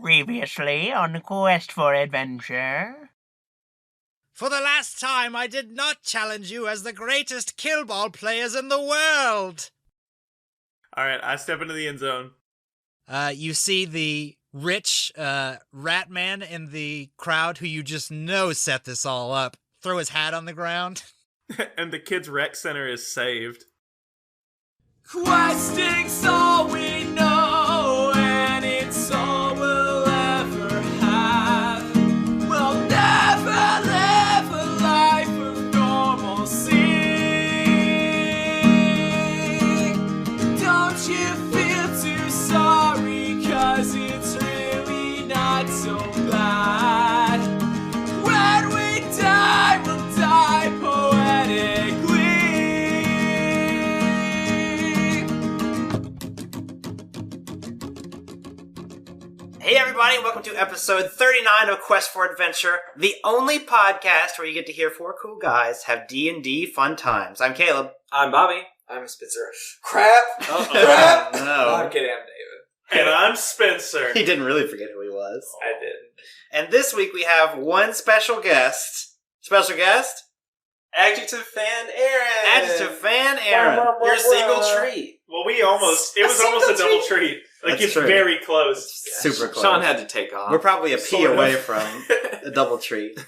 Previously on Quest for Adventure. For the last time, I did not challenge you as the greatest killball players in the world. Alright, I step into the end zone. You see the rich rat man in the crowd who you just know set this all up throw his hat on the ground. And the kids' rec center is saved. Questing's all we know, and it's all we'll ever have. We'll never live a life of normalcy. Don't you feel too sorry, 'cause it's really not so bad. When we die, we'll die poetically. Hey everybody, welcome to episode 39 of Quest for Adventure, the only podcast where you get to hear four cool guys have D&D fun times. I'm Caleb. I'm Bobby. I'm Spencer. Crap! Crap! No. I'm kidding, I'm David. And I'm Spencer. He didn't really forget who he was. I didn't. And this week we have one special guest. Special guest? Adjective fan Aaron! Adjective fan Aaron. You're a single treat. Well, it was almost a double treat. Like, That's it's true. very close. Super close. Sean had to take off. We're probably a pee Sort of. away from a double treat.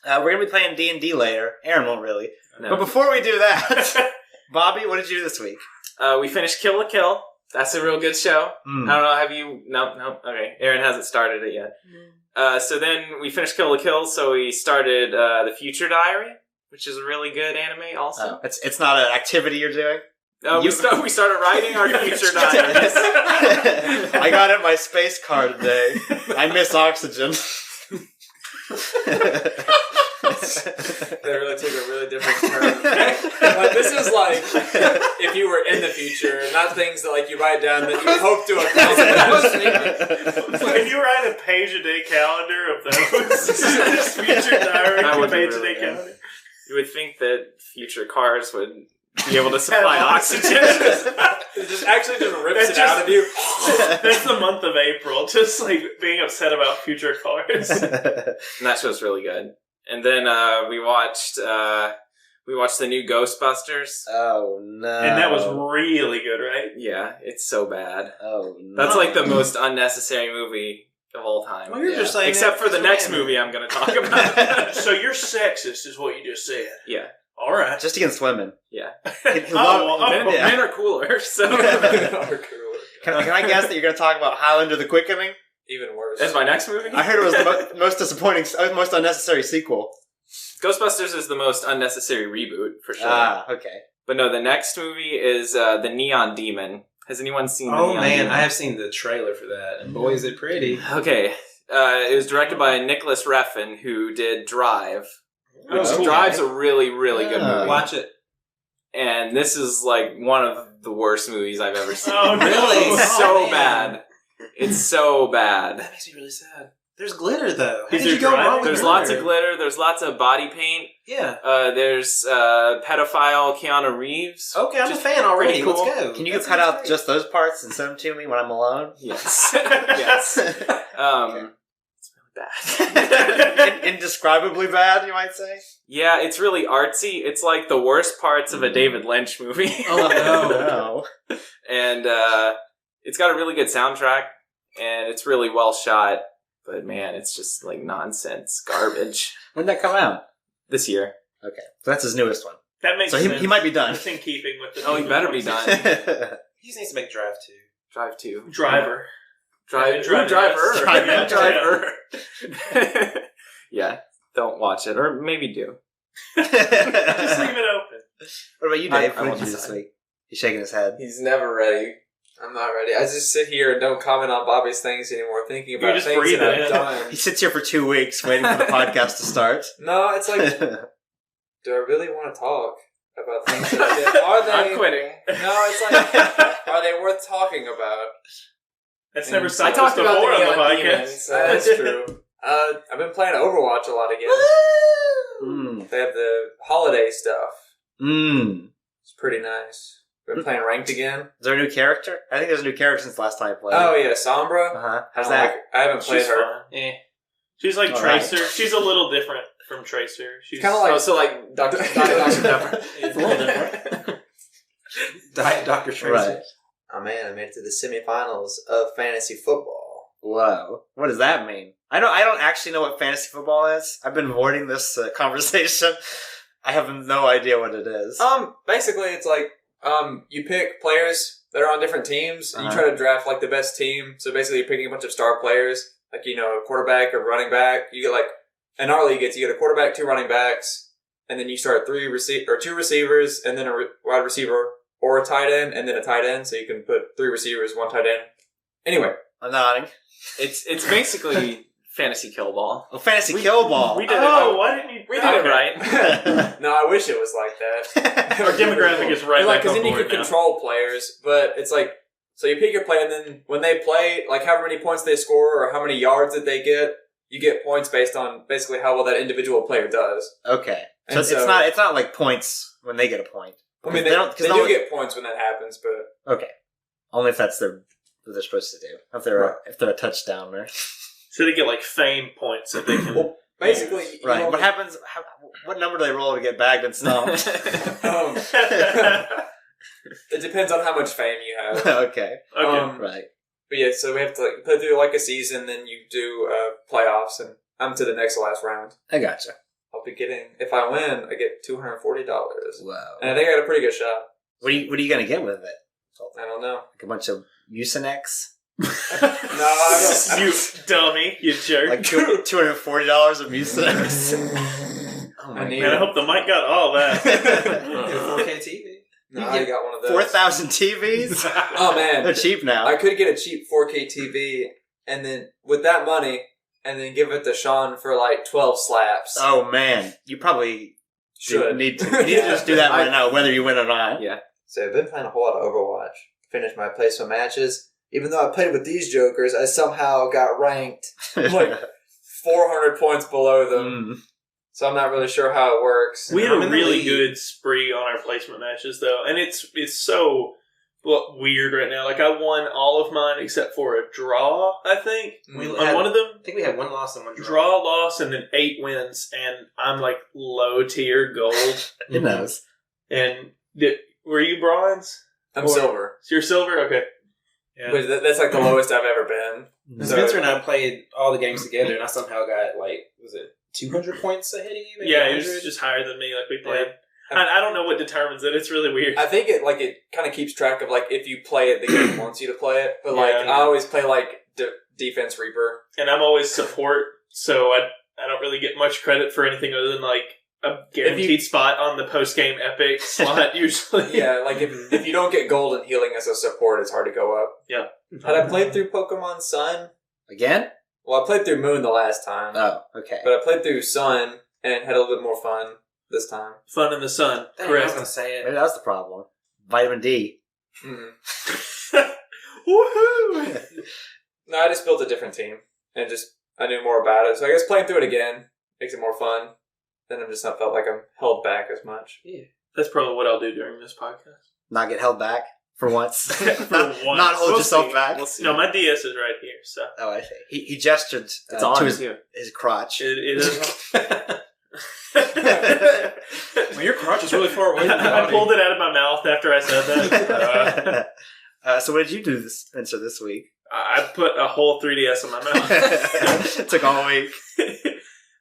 We're going to be playing D&D later. Aaron won't really. No. But before we do that, Bobby, what did you do this week? We finished Kill la Kill. That's a real good show. I don't know, have you... No, okay. Aaron hasn't started it yet. So then we finished Kill la Kill, so we started The Future Diary, which is a really good anime also. It's not an activity you're doing? We started writing our Future Diaries. I got in my space car today. I miss oxygen. They really took a really different turn. But this is like if you were in the future, not things that like you write down that you hope to accomplish. Can you write a page-a-day calendar of those? This future diary, That would be page-a-day really good. calendar. You would think that future cars would be able to supply oxygen. It just actually just rips it out of you. That's the month of April. Just like being upset about future cars. And that show's really good. And then we watched the new Ghostbusters. Oh, no. And that was really good, right? Yeah, it's so bad. Oh, no. That's like the most unnecessary movie of all time. Well, you're just saying Except that for the next random. movie I'm going to talk about. So you're sexist, is what you just said. Yeah. All right. Just against women. Yeah. Men Men are cooler, so... Can I guess that you're going to talk about Highlander the Quickening? Even worse. That's my next movie? I heard it was the most disappointing, most unnecessary sequel. Ghostbusters is the most unnecessary reboot, for sure. Ah, okay. But no, the next movie is The Neon Demon. Has anyone seen The Oh Neon man, Demon? I have seen the trailer for that, and boy is it pretty. Okay. It was directed by Nicholas Refn, who did Drive. Which Oh, Drive's a really, really good Oh. movie. Watch it. And this is like one of the worst movies I've ever seen. Oh, no. It's Oh, so man. bad. It's so bad. That makes me really sad. There's glitter though. How Is did you there go driving? wrong with There's lots of glitter. There's lots of body paint. Yeah. There's pedophile Keanu Reeves. Okay, I'm Just a fan already. pretty cool. Let's go. Can you That cut sounds out great. just those parts and send them to me when I'm alone? Yes. Yes. It's really bad. Indescribably bad, you might say? Yeah, it's really artsy. It's like the worst parts of a David Lynch movie. Oh no. No. And it's got a really good soundtrack, and it's really well shot. But man, it's just like nonsense garbage. When did that come out? This year. Okay. So that's his newest one. That makes So sense. he might be done. It's in keeping with the... Oh, he better be done. He just needs to make Drive 2. Drive 2. Driver. Driver. Driver. Driver. Yeah, don't watch it. Or maybe do. Just leave it open. What about you, Dave? I What won't did you do this decide. week? He's shaking his head. He's never ready. I'm not ready. I just sit here and don't comment on Bobby's things anymore, thinking about just things breathe that it I've in. done. He sits here for 2 weeks waiting for the podcast to start. No, it's like, do I really want to talk about things that I did? Are they? I'm quitting. No, it's like, are they worth talking about? That's never I stopped us talked about before the on the Neon podcast. Demons. That's true. I've been playing Overwatch a lot again. Mm. They have the holiday stuff. Mm. It's pretty nice. Been playing ranked again. Is there a new character? I think there's a new character since last time I played. Oh yeah, Sombra. How's that? I haven't played She's her. fun. She's like All Tracer. right. She's a little different from Tracer. She's Kind of like So like Dr. Pepper. It's a little different. Diet Dr. Tracy. Right. Oh man, I made it to the semifinals of fantasy football. Whoa. What does that mean? I don't actually know what fantasy football is. I've been avoiding this conversation. I have no idea what it is. Basically, it's like you pick players that are on different teams, and you try to draft like the best team. So basically, you're picking a bunch of star players, like a quarterback or running back. You get like in our league, you get a quarterback, 2 running backs, and then you start 2 receivers, and then a wide receiver or a tight end, and then a tight end. So you can put 3 receivers, 1 tight end. Anyway, I'm nodding. It's basically fantasy kill ball. Oh, fantasy kill ball. We did it. Oh, why didn't you? We did it right. no, I wish it was like that. Our demographic is right like back because on then you board could now. control players, but it's like so you pick your player, and then when they play, like however many points they score or how many yards that they get, you get points based on basically how well that individual player does. Okay. So, And it's not like points when they get a point. I mean, Because they do get points when that happens, but Okay. Only if that's what they're supposed to do. If they're a touchdowner. So they get like fame points that they can. well, basically, you Right. know, What happens? What number do they roll to get bagged and stumped? it depends on how much fame you have. Okay. Okay. Right. But yeah, so we have to play through like a season, then you do playoffs, and I'm to the next to last round. I gotcha. I'll be getting, if I win, I get $240. Wow. And I think I got a pretty good shot. What are you gonna get with it? I don't know. Like a bunch of Mucinex? No, I don't. You dummy, you jerk. Like $240 of Mucinex? Oh my I need Man, I god. hope the mic got all that. Get a 4K TV. No, I got one of those. 4,000 TVs? Oh man, They're cheap now. I could get a cheap 4K TV, and then with that money, and then give it to Sean for like 12 slaps. Oh man. You probably Should need to just do that right now, whether you win or not. Yeah. So I've been playing a whole lot of Overwatch. Finished my placement matches. Even though I played with these jokers, I somehow got ranked. like 400 points below them. So I'm not really sure how it works. We had I'm a in the really lead. good spree on our placement matches, though, and it's so weird right now. Like I won all of mine except for a draw. I think We on had- one of them, I think we had 1 loss and 1 draw. draw, loss, and then 8 wins, and I'm like low tier gold. It knows. And were you bronze? I'm Or- silver. So you're silver. Okay. Yeah. But that's like the lowest I've ever been. So- Spencer and I played all the games together, and I somehow got was it 200 points ahead of you? Maybe Yeah, he 100? was just higher than me. Like we played. Yeah. I don't know what determines it. It's really weird. I think it kind of keeps track of like if you play it, the game wants you to play it. But like Yeah. I always play like defense reaper. And I'm always support, so I don't really get much credit for anything other than like a guaranteed spot on the post game epic slot usually. Yeah, like if you don't get gold and healing as a support, it's hard to go up. Yeah. Had I played through Pokemon Sun? Again? Well, I played through Moon the last time, Oh, okay. but I played through Sun and had a little bit more fun this time. Fun in the sun. Dang, I was Correct. going to say Maybe it. that was the problem. Vitamin D. Mm. Woohoo! No, I just built a different team and I knew more about it. So I guess playing through it again makes it more fun. Then I'm just not felt like I'm held back as much. That's probably what I'll do during this podcast. Not get held back for once. For not, once. not hold We'll yourself see. back. We'll see. No, my DS is right here, so Oh, I see. He gestured It's on to too. his crotch. it is. Well, your crotch is really far away from the I body. pulled it out of my mouth after I said that. So what did you do, Spencer, this week? I put a whole 3DS in my mouth. It took all week.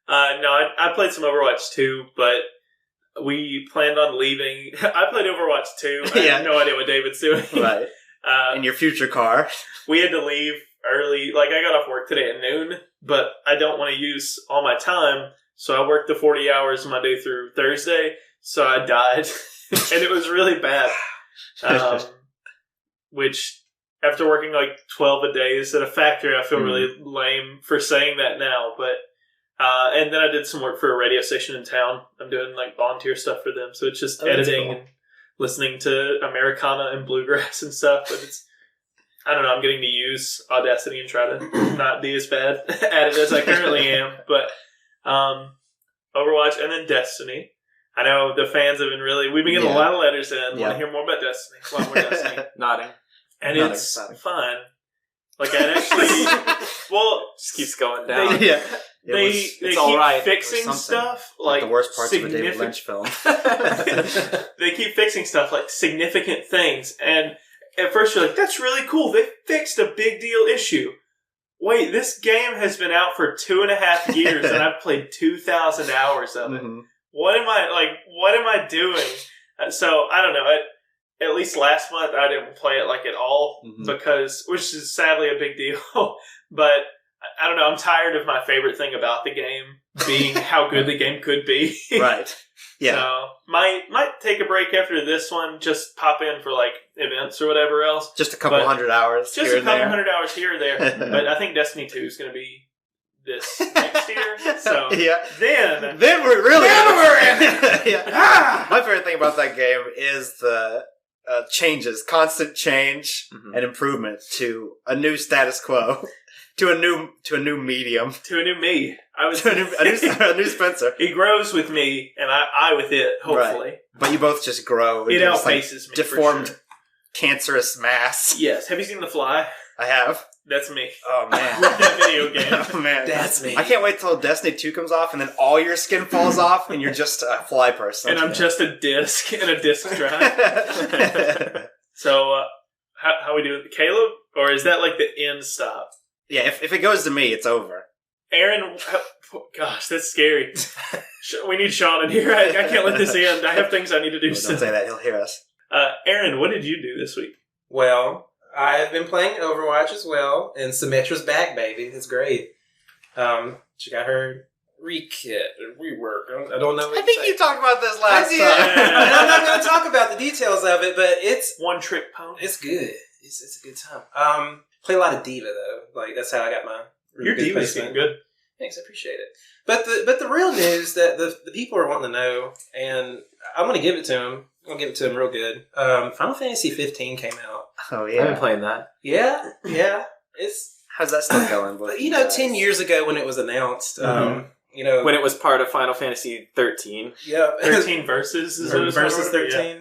No, I played some Overwatch 2, but we planned on leaving. I played Overwatch 2. I Yeah. have no idea what David's doing. Right. In your future car. We had to leave early. Like, I got off work today at noon, but I don't want to use all my time, so I worked the 40 hours Monday through Thursday, so I died. And it was really bad. Which, after working like 12 a day at a factory, I feel really lame for saying that now, but and then I did some work for a radio station in town. I'm doing like volunteer stuff for them, so it's just editing and listening to Americana and bluegrass and stuff. But it's, I don't know, I'm getting to use Audacity and try to not be as bad at it as I currently am. But Overwatch and then Destiny. I know the fans have been we've been getting a lot of letters in. Want Yeah. to hear more about Destiny. A lot more Destiny. Nodding. And Nodding, it's nodding. fun. Like, I actually... well, Just keeps going down. Yeah. they it's keep all right. fixing Or something. stuff. Like Like, the worst parts of a David Lynch film. They keep fixing stuff, like significant things. And at first you're like, that's really cool. They fixed a big deal issue. Wait, this game has been out for 2.5 years and I've played 2,000 hours of it. Mhm. What am I doing? So, I don't know. At least last month I didn't play it like at all which is sadly a big deal. But I don't know. I'm tired of my favorite thing about the game being how good the game could be. Right. Yeah. So might take a break after this one. Just pop in for like events or whatever else. Just a couple But- hundred hours. Just here a and couple there. hundred hours here or there. But I think Destiny 2 is going to be this next year. So Yeah. then Then we're really Then in. Yeah. My favorite thing about that game is the changes, constant change and improvement to a new status quo, to a new medium, to a new me. I was to a new Spencer. He grows with me, and I with it. Hopefully, But you both just grow. it into this, outpaces me. deformed, For sure. cancerous mass. Yes. Have you seen The Fly? I have. That's me. Oh man. That video game. Oh man. That's me. I can't wait till Destiny 2 comes off and then all your skin falls off and you're just a fly person. And I'm just a disc and a disc drive. So, how we doing, Caleb? Or is that like the end stop? Yeah, if it goes to me, it's over. Aaron, gosh, that's scary. We need Sean in here. I can't let this end. I have things I need to do. Don't say that; he'll hear us. Aaron, what did you do this week? Well, I've been playing Overwatch as well, and Symmetra's back, baby. It's great. She got her rework. I don't know what I to think say. you talked about this I last did. time. And I'm not going to talk about the details of it, but it's One trick pony. it's good. It's a good time. Play a lot of Diva though. Like that's how I got my really Your good Diva's placement. getting good. Thanks, I appreciate it. But the real news that the people are wanting to know, and I'm going to give it to them. I'm going to give it to them real good. Final Fantasy 15 came out. Oh I've been yeah. playing that. Yeah. It's How's that still going? With you know 10 years ago when it was announced. Mhm. You know When it was part of Final Fantasy 13. yeah 13 verses is what it's versus called? 13.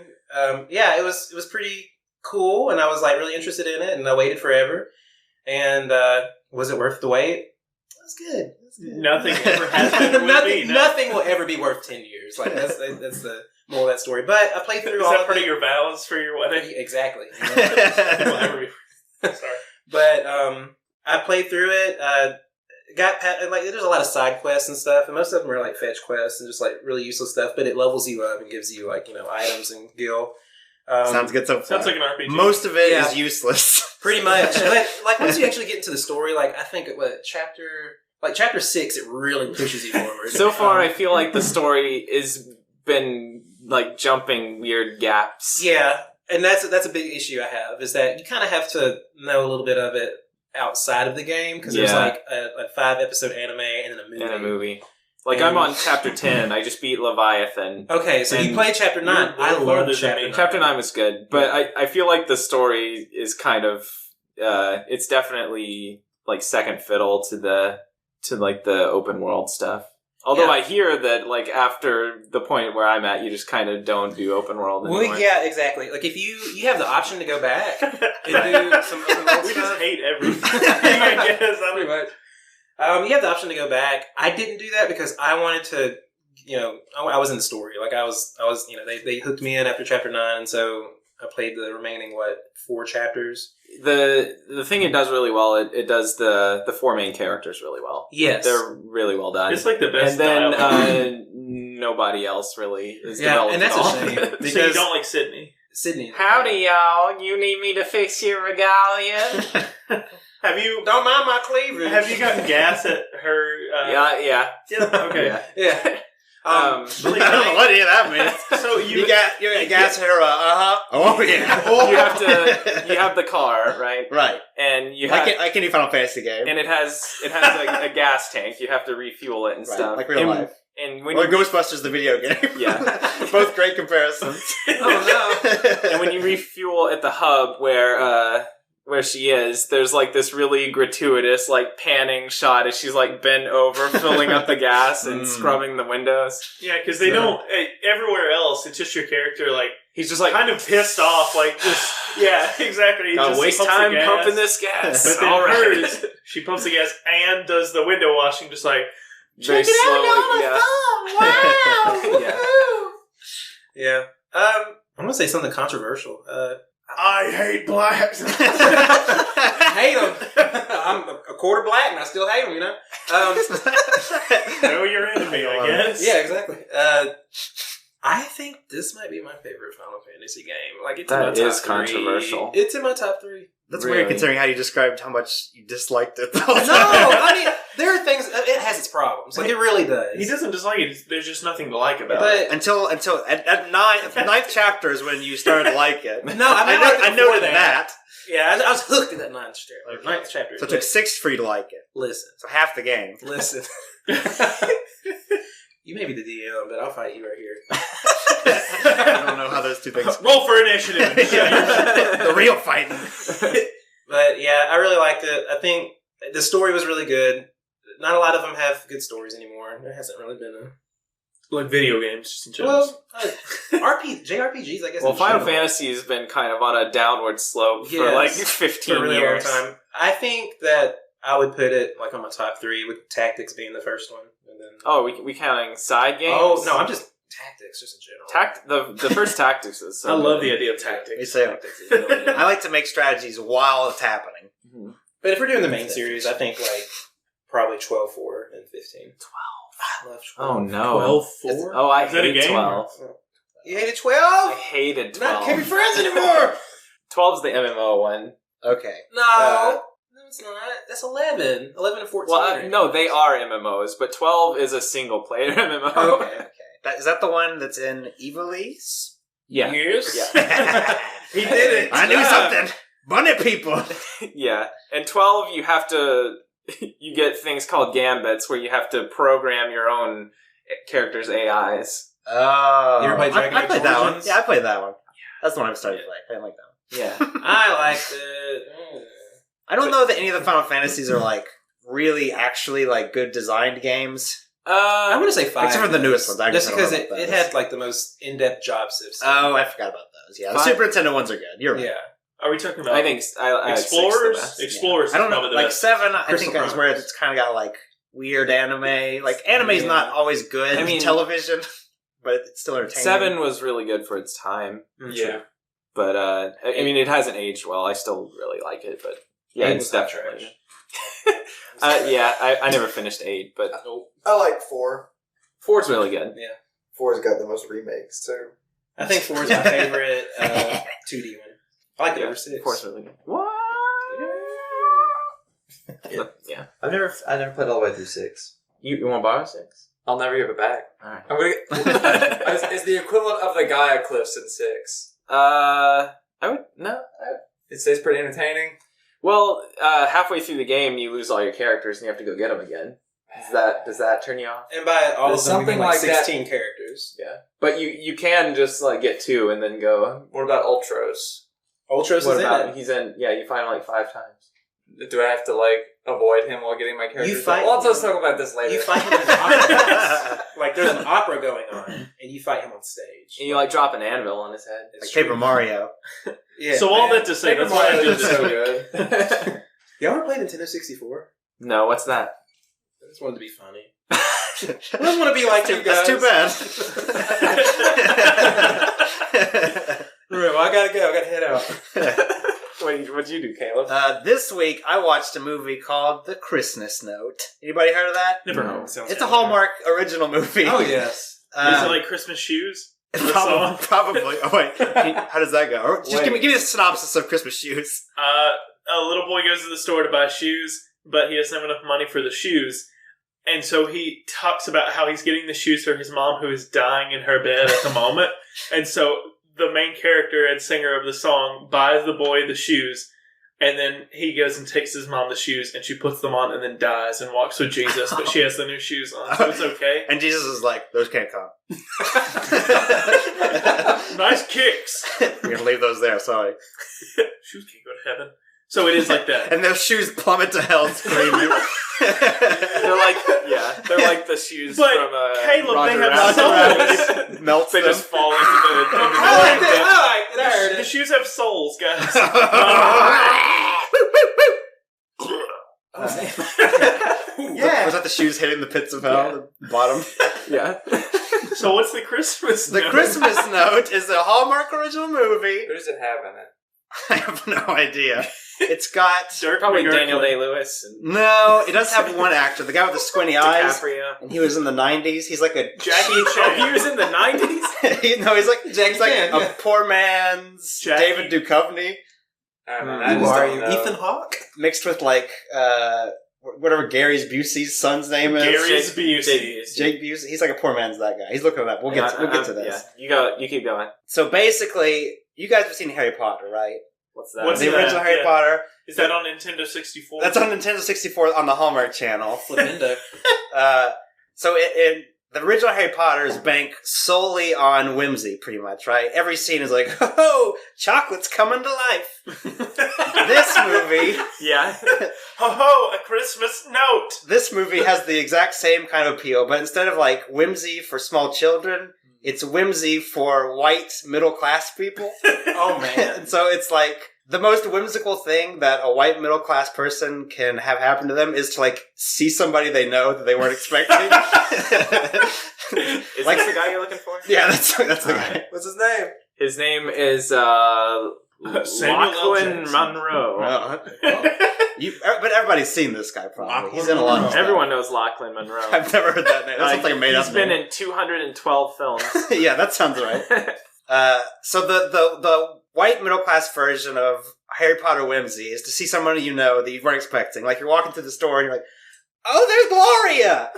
Yeah, it was pretty cool, and I was like really interested in it, and I waited forever. And was it worth the wait? That's good. That's good. Nothing ever has been or will nothing, be, no. nothing will ever be worth 10 years. Like that's the moral of that story. But I played through Is all that of part it. of your vows for your wedding? Exactly. Will ever be- Sorry. But I played through it. Like there's a lot of side quests and stuff, and most of them are like fetch quests and just like really useless stuff. But it levels you up and gives you like items and gil. Sounds good so far. Sounds like an RPG. Most of it Yeah. is useless. Pretty much. But like once you actually get into the story, like I think chapter 6, it really pushes you forward. So far, I feel like the story has been like jumping weird gaps. Yeah, and that's a big issue I have is that you kind of have to know a little bit of it outside of the game because there's Yeah. like a 5-episode anime and then a movie. In a movie. Like, And- I'm on chapter 10. I just beat Leviathan. Okay, so you And played chapter 9. you're I farther love than chapter me. 9. Chapter 9 was good, but I feel like the story is kind of, it's definitely like second fiddle to the open world stuff. Although Yeah. I hear that like after the point where I'm at, you just kind of don't do open world anymore. Well, yeah, exactly. Like if you have the option to go back and do some open world We stuff. just hate everything. I guess. I Pretty mean, much. You have the option to go back. I didn't do that because I wanted to, I was in the story. Like I was, they hooked me in after chapter 9, and so I played the remaining 4 chapters. The thing it does really well, it does the 4 main characters really well. Yes, They're really well done. it's like the best And then dialogue. nobody else really is Yeah, developed and that's at a all. shame. So you because- don't like Sydney? Sydney. Howdy, y'all. You need me to fix your regalia? Have you Don't mind my cleavage. have you gotten gas at her? Yeah. Yeah. Okay. Yeah. Yeah. I don't know what any of that means. So You got your gas her. Oh yeah. You have the car, right? Right. And you have, Like any Final Fantasy game. and it has a gas tank. You have to refuel it and Right, stuff. like real and, life. And when Or you Ghostbusters, the video game. Yeah. Both great comparisons. Oh and when you refuel at the hub where where she is, there's like this really gratuitous like panning shot as she's like bent over, filling up the gas and scrubbing the windows. Yeah, because they don't. Everywhere else, it's just your character like he's just like kind of pissed off, like just yeah, exactly. He gotta just waste pumps the time gas. pumping this gas. But then All right. hers, she pumps the gas and does the window washing, just like Very slowly. Yeah. Wow! Yeah. Yeah. I'm gonna say something controversial. I hate blacks. Hate them. I'm a quarter black and I still hate them. You know. Know your enemy, I guess. Yeah, exactly. I think this might be my favorite Final Fantasy game. Like, it's in my That top is 3. controversial. It's in my top 3. That's Really? weird considering how you described how much you disliked it. No, I mean, there are things. It has its problems. Like, it really does. He doesn't dislike it. There's just nothing to like about it. But until at ninth chapter is when you started to like it. no, I noted that. Yeah, I was hooked at that ninth chapter. Okay. Ninth chapter. So it took 6 for you to like it. Listen. So half the game. Listen. You may be the DM, but I'll fight you right here. I don't know how those two things. Roll for initiative. The real fighting. But yeah, I really liked it. I think the story was really good. Not a lot of them have good stories anymore. There hasn't really been a Like video games, just in general. well, JRPGs, I guess. Well, in Final general. Fantasy has been kind of on a downward slope for Yes, like 15 for a really years. long time. I think that I would put it like on my top 3 with Tactics being the first one, and then Oh, we counting side games? oh no, I'm just Tactics, just in general. The first Tactics is so I love good. the idea of tactics. You say, Tactics is really good. I like to make strategies while it's happening. Mhm. But if we're doing the main series, I think like probably 12, 4, and 15. 12. I love 12. Oh no. 12-4? Oh, I Is that a hate game? 12. You hated I 12? hated Not 12. can't be friends anymore. 12's the MMO one. Okay. No, it's not. That's 11. 11 and 14. Well, no, they are MMOs, but 12 is a single player MMO. Okay. Is that the one that's in Evilise? Yeah. Years? Yeah. He did it. I knew something. Bunny people. Yeah. And 12, you have to... You get things called gambits, where you have to program your own character's AIs. Oh. You ever played Dragon I Age played that one. Origins? Yeah, I played that one. That's the one I started to play. I didn't like that one. Yeah. I liked it. I don't know that any of the Final Fantasies are like really actually like good designed games. I'm going to say 5. Except for the newest ones. I Just guess I don't because know it about those. had like the most in-depth job stuff. Oh, I forgot about those. Yeah, the 5. Super Nintendo ones are good. You're right. Yeah. Are we talking about I think I Explorers? Explorers. Explorers. I don't is know. probably the Like best. 7, I Crystal think is where Chronicles. it's kind of got like weird anime. Like anime's Yeah. not always good. I mean- television, but it's still entertaining. 7 was really good for its time. Yeah. But, I mean, it hasn't aged well. I still really like it, but yeah, 8 it's was not definitely... trash. Yeah, I never finished 8, but I like 4. 4's really good. 4's got the most remakes, too. I think 4 is my favorite 2D one. I like it over 6. 4's really good. What? Yeah. Yeah. I never played all the way through 6. You want to borrow 6? I'll never give it back. Alright. I'm gonna. It's the equivalent of the Gaia cliffs in 6. I would... No. It stays pretty entertaining. Well, halfway through the game, you lose all your characters and you have to go get them again. Does that turn you off? And by all There's of them, you something mean like like that. 16 characters. Yeah. But you can just, like, get 2 and then go... What about Ultros? Ultros What is about... in it. He's in... Yeah, you find him, like, 5 times. Do I have to like avoid him while getting my characters? fight- Well, let's talk about this later. You fight him in an opera. Like, there's an opera going on, and you fight him on stage. And you, like, drop an anvil on his head. Like Paper Mario. Yeah. So all that to say, Paper that's what I Mario did is this so week. good. You ever played Nintendo 64? No, what's that? I just wanted to be funny. I just want to be like you guys. That's too bad. Well, I gotta go. I gotta head out. What'd you do, Caleb? This week, I watched a movie called The Christmas Note. Anybody heard of that? Never No. heard. Sounds It's a Hallmark original movie. Oh, yes. Is it like Christmas shoes? Probably. Probably. Oh wait, how does that go? Or just give me a synopsis of Christmas shoes. A little boy goes to the store to buy shoes, but he doesn't have enough money for the shoes. And so he talks about how he's getting the shoes for his mom, who is dying in her bed at the moment. And so the main character and singer of the song buys the boy the shoes, and then he goes and takes his mom the shoes, and she puts them on and then dies and walks with Jesus, but she has the new shoes on, so it's okay. And Jesus is like, those can't come. Nice kicks! We're gonna leave those there. Sorry. Shoes can't go to heaven. So it is like that. And their shoes plummet to hell screaming. They're like the shoes But from Caleb, Roger they have Rabbit. souls. Melts They them. just fall into the I like that. The shoes have souls, guys. Yeah. Was that the shoes hitting the pits of hell? The bottom. Yeah. So what's the Christmas The note? Christmas Note is a Hallmark original movie. Who does it have in it? I have no idea. It's got... Dirk Probably McGurk. Daniel Day-Lewis and No, it does have one actor. The guy with the squinty eyes. DiCaprio. And he was in the 90s. He's like a... Jackie Oh, Chan. he was in the 90s? he's like Jackie he's like Chan, a yeah. poor man's Jackie. David Duchovny I don't know. I Who just are don't you? know. Ethan Hawke? mixed with like whatever Gary's Busey's son's name is. Gary's Jake Busey. Busey. Jake Busey. He's like a poor man's that guy. He's looking it up. We'll get to this. Yeah. You keep going. So basically, you guys have seen Harry Potter, right? What's that? What's The that? original Harry Yeah. Potter. Is that on Nintendo 64? That's on Nintendo 64 on the Hallmark Channel. Flipendo. So the original Harry Potter is banked solely on whimsy, pretty much, right? Every scene is like, oh, chocolate's coming to life. This movie, Yeah. Ho ho, a Christmas note. this movie has the exact same kind of appeal, but instead of like whimsy for small children, it's whimsy for white middle class people. Oh, man. And so it's like the most whimsical thing that a white middle class person can have happen to them is to like see somebody they know that they weren't expecting. Is Like- this the guy you're looking for? Yeah, that's the guy. What's his name? His name is Samuel L. Lachlan Jackson. Monroe. But everybody's seen this guy probably. He's in a lot of stuff. Everyone knows Lachlan Monroe. I've never heard that name. That sounds like a made up He's been name. in 212 films. Yeah, that sounds right. So the white middle class version of Harry Potter whimsy is to see someone you know that you weren't expecting. Like you're walking through the store and you're like, oh, there's Gloria!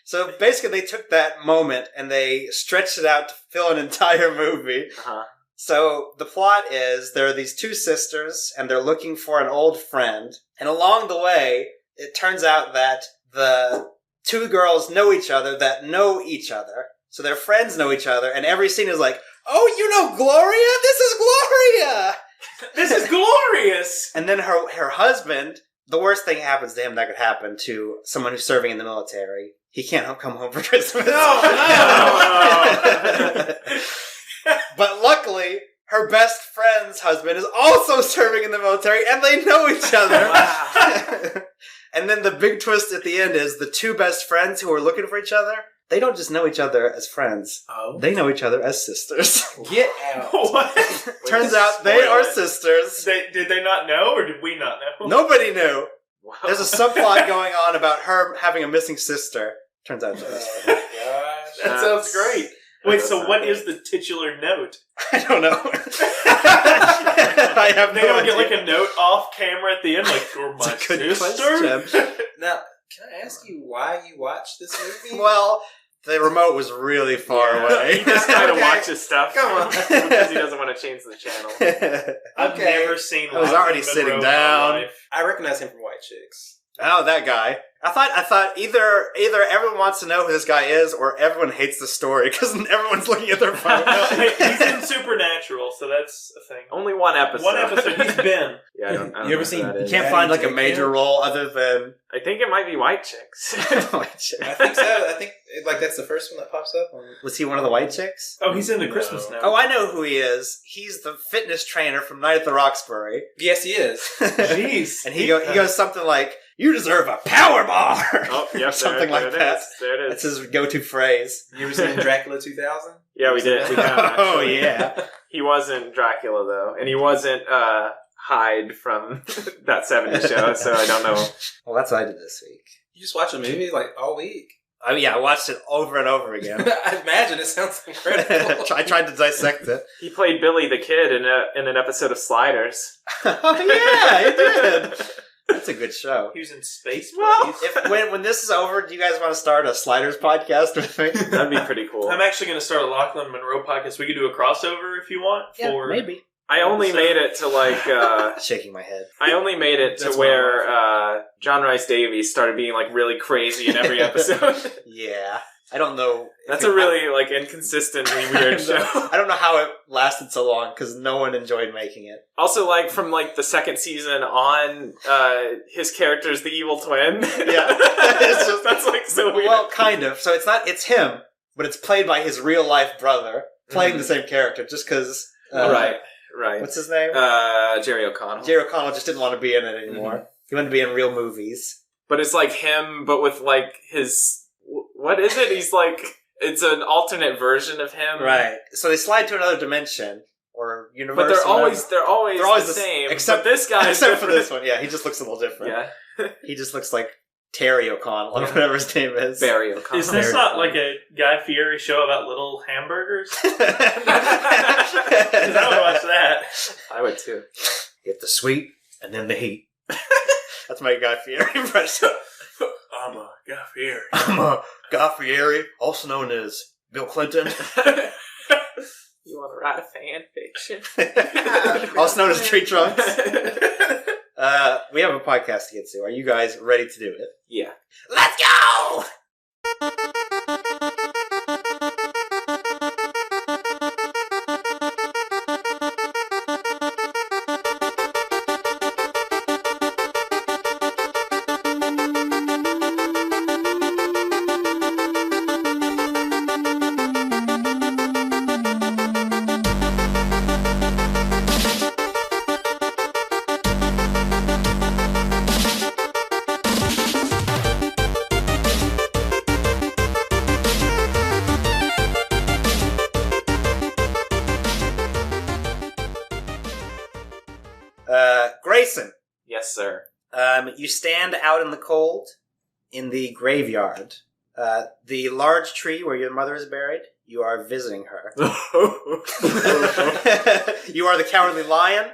So basically they took that moment and they stretched it out to fill an entire movie. Uh-huh. So the plot is there are these two sisters and they're looking for an old friend. And along the way, it turns out that the two girls know each other that know each other. So their friends know each other. And every scene is like, oh, you know Gloria? This is Gloria! This is glorious. And then her husband, the worst thing happens to him that could happen to someone who's serving in the military. He can't come home for Christmas. No. But luckily, her best friend's husband is also serving in the military, and they know each other. And then the big twist at the end is the two best friends who are looking for each other, they don't just know each other as friends. Oh. They know each other as sisters. Get out. What? Turns out they Spoil are it. sisters. Did they not know, or did we not know? Nobody knew. Wow. There's a subplot going on about her having a missing sister. Turns out they're best friends. Gosh. That sounds great. Wait, so what is the titular note? I don't know. I have They no don't idea. get like a note off camera at the end, like, you're my It's a good sister? question. Now, can I ask you why you watched this movie? Well, the remote was really far away. He just kind of Okay. watches stuff. Come on. Because he doesn't want to change the channel. I've Okay. never seen I was Lachlan already Monroe sitting in my down. life. I recognize him from White Chicks. Oh, that guy. I thought either everyone wants to know who this guy is, or everyone hates the story because everyone's looking at their phone. He's in Supernatural, so that's a thing. Only one episode. One episode he's been. Yeah, I don't know You ever who seen- that You is. can't find like a major role other than I think it might be White Chicks. White Chick. I think so. I think like that's the first one that pops up. Was he one of the White Chicks? Oh, he's in the Christmas No. now. Oh, I know who he is. He's the fitness trainer from Night at the Roxbury. Yes, he is. Jeez. And he goes something like, "You deserve a power bar," Oh, yep, something there like it that. is. There it That's is. his go-to phrase. You ever seen Dracula 2000? Yeah, we did. We have, Oh actually. yeah. He wasn't Dracula though, and he wasn't Hyde from that '70s show. So I don't know. Well, that's what I did this week. You just watch a movie like all week. I mean, yeah, I watched it over and over again. I imagine it sounds incredible. I tried to dissect it. He played Billy the Kid in an episode of Sliders. Oh yeah, he did. That's a good show. He was in Space Well, Buddies. If when this is over, do you guys want to start a Sliders podcast with me? That'd be pretty cool. I'm actually going to start a Lachlan Monroe podcast. We could do a crossover if you want. Yeah, for maybe. I only made it to like Shaking my head. I only made it to That's where John Rice Davies started being like really crazy in every episode. Yeah. I don't know. That's a really like inconsistently weird show. I don't know how it lasted so long because no one enjoyed making it. Also, like from like the second season on, his character's the evil twin. Yeah. It's just, that's like so weird. Well, kind of. So it's him, but it's played by his real life brother playing the same character just because. Right. What's his name? Jerry O'Connell. Jerry O'Connell just didn't want to be in it anymore. He wanted to be in real movies. But it's like him, but with like his. What is it? He's like. It's an alternate version of him. Right. So they slide to another dimension or universe. But they're always the same. Except but this guy. Except for this one. Yeah, he just looks a little different. Yeah. He just looks like Terry O'Connell or whatever his name is. Barry O'Connell. Is this not like a Guy Fieri show about little hamburgers? Because I would watch that. I would too. Get the sweet and then the heat. That's my Guy Fieri impression. I'm a Guy Fieri. I'm a Guy Fieri, also known as Bill Clinton. You want to write a fan fiction? Also known as Tree Trunks. We have a podcast to get to. Are you guys ready to do it? Yeah. Let's go! Grayson. Yes, sir. You stand out in the cold in the graveyard. The large tree where your mother is buried, you are visiting her. You are the cowardly lion.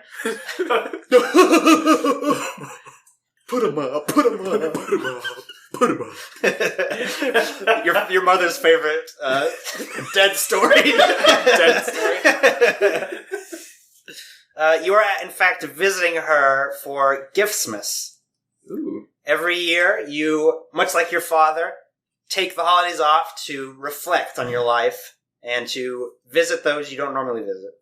Put him up, put him up, put him up, put him up. Your mother's favorite dead story. Dead story. You are, in fact, visiting her for Giftsmas. Ooh. Every year, you, much like your father, take the holidays off to reflect on your life and to visit those you don't normally visit.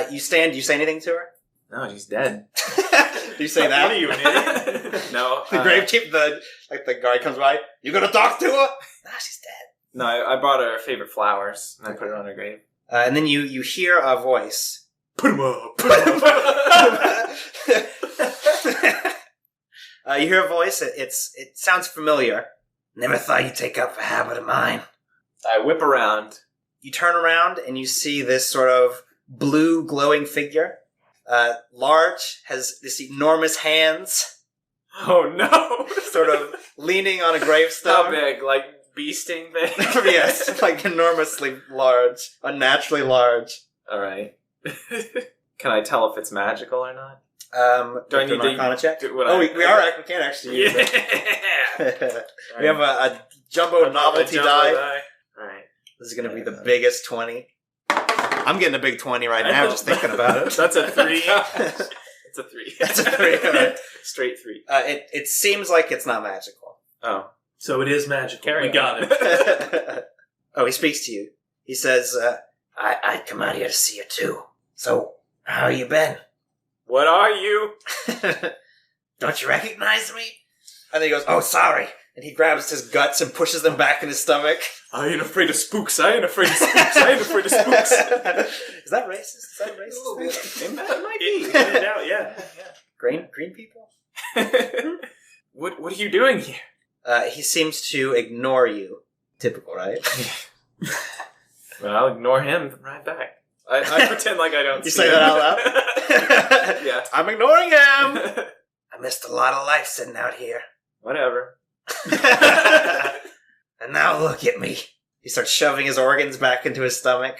Do you say anything to her? No, she's dead. Do you say that? What are you, an idiot? No. The gravekeeper, the guy comes by, you gonna talk to her? Nah, she's dead. No, I brought her favorite flowers and I put it on her grave. And then you hear a voice. Put him up. Put him up. You hear a voice. It sounds familiar. Never thought you'd take up a habit of mine. I whip around. You turn around and you see this sort of blue glowing figure. Large, has this enormous hands, Oh no! sort of leaning on a gravestone. How big? Like bee sting big? Yes, like enormously large, unnaturally large. Alright. Can I tell if it's magical or not? Do I need an Arcana check? we can actually use it. We have a jumbo novelty die. Alright. This is going to be the biggest 20. I'm getting a big 20 right now just thinking about it. That's a 3. It's a 3. That's a 3. Right. Straight 3. It seems like it's not magical. Oh. So it is magical. Carry we got on. it. Oh, he speaks to you. He says, I'd come out here to see you too. So, how you been? What are you? Don't you recognize me? And then he goes, oh, sorry. And he grabs his guts and pushes them back in his stomach. I ain't afraid of spooks. I ain't afraid of spooks. I ain't afraid of spooks. Is that racist? Is that racist? It might be. No doubt, yeah. Green people? What are you doing here? He seems to ignore you. Typical, right? Well, I'll ignore him right back. I pretend like I don't You see say him. that out loud? Yeah. I'm ignoring him! I missed a lot of life sitting out here. Whatever. And now look at me. He starts shoving his organs back into his stomach.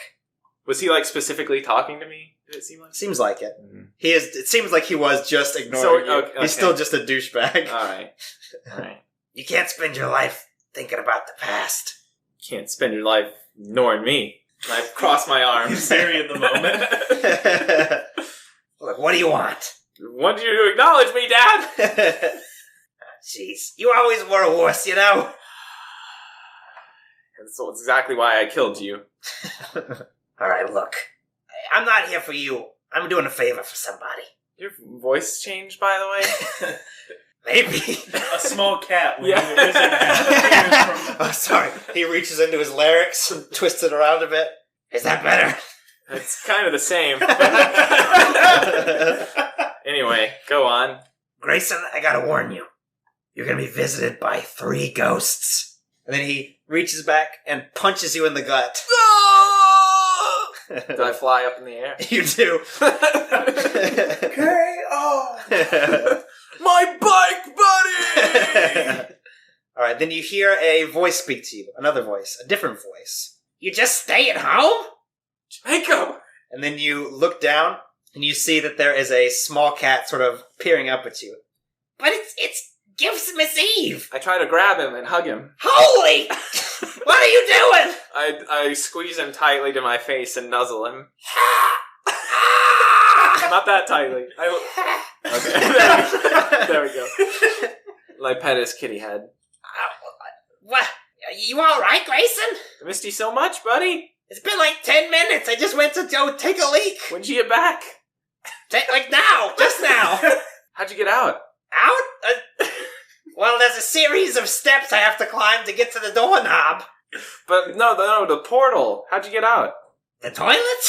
Was he like specifically talking to me? Did it seem like? Seems like it. Mm-hmm. It seems like he was just ignoring you. Okay. He's still just a douchebag. All right. You can't spend your life thinking about the past. Can't spend your life ignoring me. And I cross my arms. He's very in the moment. Look, what do you want? Want you to acknowledge me, Dad. Jeez, you always were a wuss, you know? That's exactly why I killed you. Alright, look. I'm not here for you. I'm doing a favor for somebody. Your voice changed, by the way. Maybe. A small cat. When Yeah. the wizard has from Oh, sorry. He reaches into his larynx and twists it around a bit. Is that better? It's kind of the same. Anyway, go on. Grayson, I gotta warn you. You're gonna be visited by 3 ghosts. And then he reaches back and punches you in the gut. Did I fly up in the air? You do. My bike, buddy! Alright, then you hear a voice speak to you. Another voice. A different voice. You just stay at home? Jamaica! And then you look down and you see that there is a small cat sort of peering up at you. But it's Giftsmas Eve! I try to grab him and hug him. Holy! What are you doing? I squeeze him tightly to my face and nuzzle him. Not that tightly. Okay. There we go. I pet his kitty head. What? You alright, Grayson? I missed you so much, buddy. It's been like 10 minutes. I just went to go take a leak. When'd you get back? Like now. Just now. How'd you get out? Out? Well, there's a series of steps I have to climb to get to the doorknob. But no, the portal. How'd you get out? The toilet?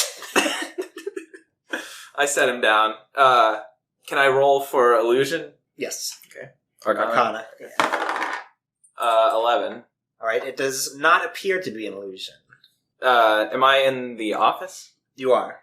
I set him down. Can I roll for illusion? Yes. Okay. Arcana. 11. Alright, it does not appear to be an illusion. Am I in the office? You are.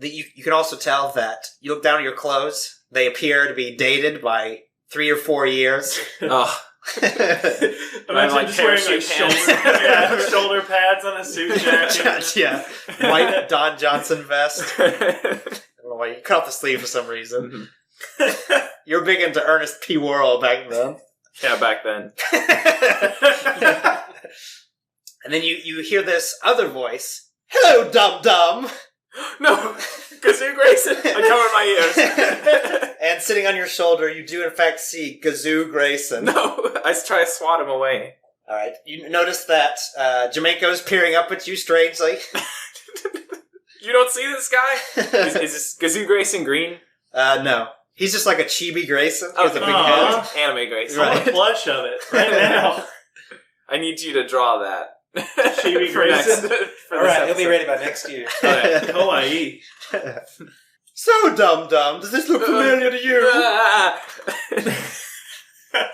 Okay. You can also tell that you look down at your clothes. They appear to be dated by 3 or 4 years. Oh. Imagine like just wearing like parachute shoulder pads on a suit jacket. Yeah. White Don Johnson vest. I don't know why you cut off the sleeve for some reason. You're big into Ernest P. Worrell back then. Yeah, back then. And then you hear this other voice. Hello, dum-dum! No! Gazoo Grayson! I covered my ears. And sitting on your shoulder, you do in fact see Gazoo Grayson. No! I try to swat him away. Alright, you notice that Jamaica's peering up at you strangely. You don't see this guy? Is this Gazoo Grayson green? No. He's just like a chibi Grayson. He has a big Aw. head. Anime Grayson. I want a blush of it right now. I need you to draw that. Chibi For next- Grayson. for All this right, he'll be episode. ready by next year. Okay. Hawaii. So, dum-dum, does this look familiar to you?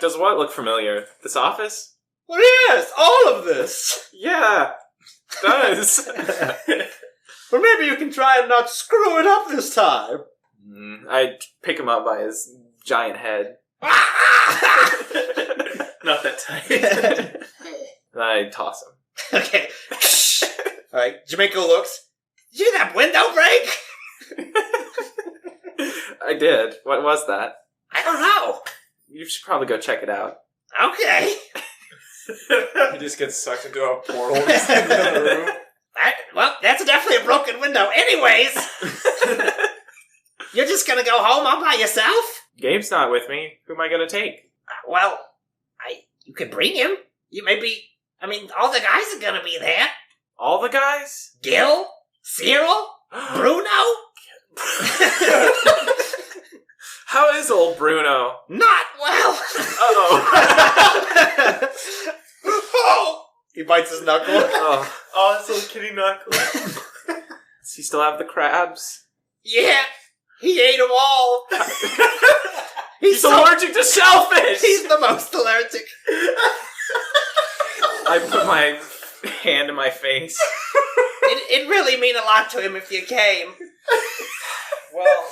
Does what look familiar? This office? Well, yes, all of this. Yeah, it does. Well, maybe you can try and not screw it up this time. I pick him up by his giant head. Not that tight. And I toss him. Okay. Alright, Jamaica looks. Did you hear that window break? I did. What was that? I don't know. You should probably go check it out. Okay. He just gets sucked into a portal in the room. Well, that's definitely a broken window. Anyways. You're just gonna go home all by yourself? Gabe's not with me. Who am I going to take? Well, you could bring him. You maybe... I mean, all the guys are gonna be there. All the guys? Gil? Cyril? Bruno? How is old Bruno? Not well. Uh-oh. Oh! He bites his knuckle. Oh. Oh, it's little kitty knuckle. Does he still have the crabs? Yeah, he ate them all. He's allergic to shellfish! He's the most allergic. I put my hand in my face. It'd really mean a lot to him if you came. Well,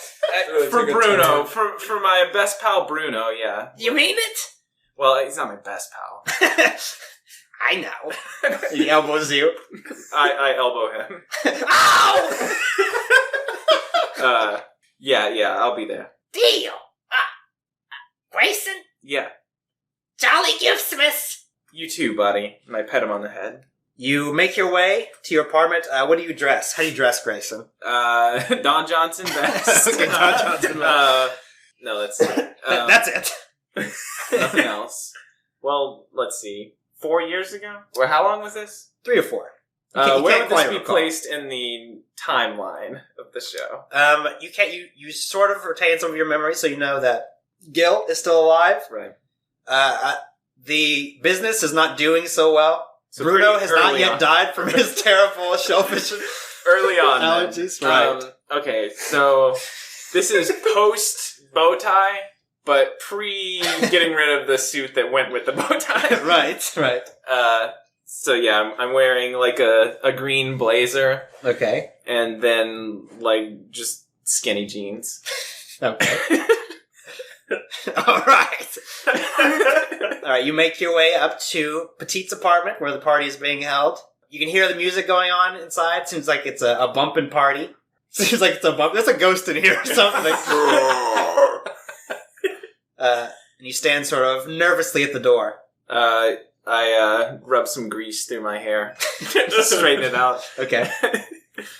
really For took a Bruno. turn. For my best pal Bruno, yeah. You mean it? Well, he's not my best pal. I know. He elbows you. I elbow him. Ow! Yeah, I'll be there. Deal. Grayson, Yeah. jolly Giftsmas. You too, buddy. And I pet him on the head. You make your way to your apartment. What do you dress? How do you dress, Grayson? Don Johnson vest. Okay, Don Johnson vest. No, let's see. That's it. Nothing else. Well, let's see. 4 years ago? Or how long was this? 3 or 4. Where would this quite be recall. placed in the timeline of the show? You can't. You sort of retain some of your memories, so you know that Gil is still alive. Right. The business is not doing so well. So Bruno pretty has not early yet on. died from his terrible shellfish Early on. then. allergies. Right. Okay, so this is post bow tie, but pre getting rid of the suit that went with the bow tie. Right. So yeah, I'm wearing like a green blazer Okay. and then like just skinny jeans. Okay. All right. All right. You make your way up to Petite's apartment where the party is being held. You can hear the music going on inside. Seems like it's a bumping party. Seems like it's a bump. There's a ghost in here or something. And you stand sort of nervously at the door. I rub some grease through my hair to straighten it out. Okay.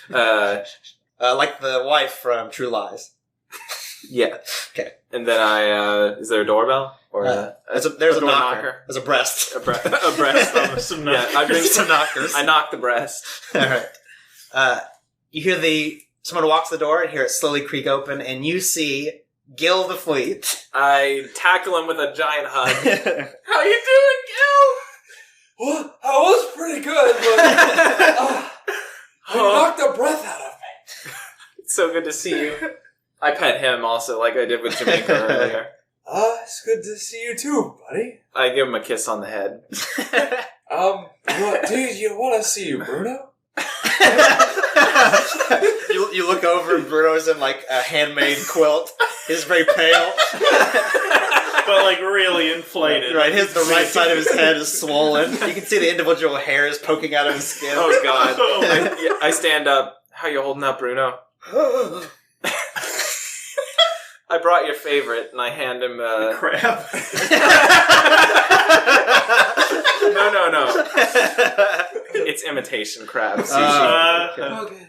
Like the wife from True Lies. Yeah. Okay. And then is there a doorbell or There's a door knocker. There's a breast. a breast? Some Yeah, I bring Some knockers. I knock the breast. All right. You hear someone walks the door and hear it slowly creak open, and you see Gil the Fleet. I tackle him with a giant hug. How you doing, Gil? Well, I was pretty good, but you knocked the breath out of me. It's so good to see you. I pet him also, like I did with Jamaica earlier. It's good to see you too, buddy. I give him a kiss on the head. What, dude, you want to see you, Bruno? You look over and Bruno's in like a handmade quilt. He's very pale. but like really inflated. Right, the right side of his head is swollen. You can see the individual hairs poking out of his skin. Oh God! I stand up. How you holding up, Bruno? I brought your favorite, and I hand him Crap. No. It's imitation crab Okay. Okay.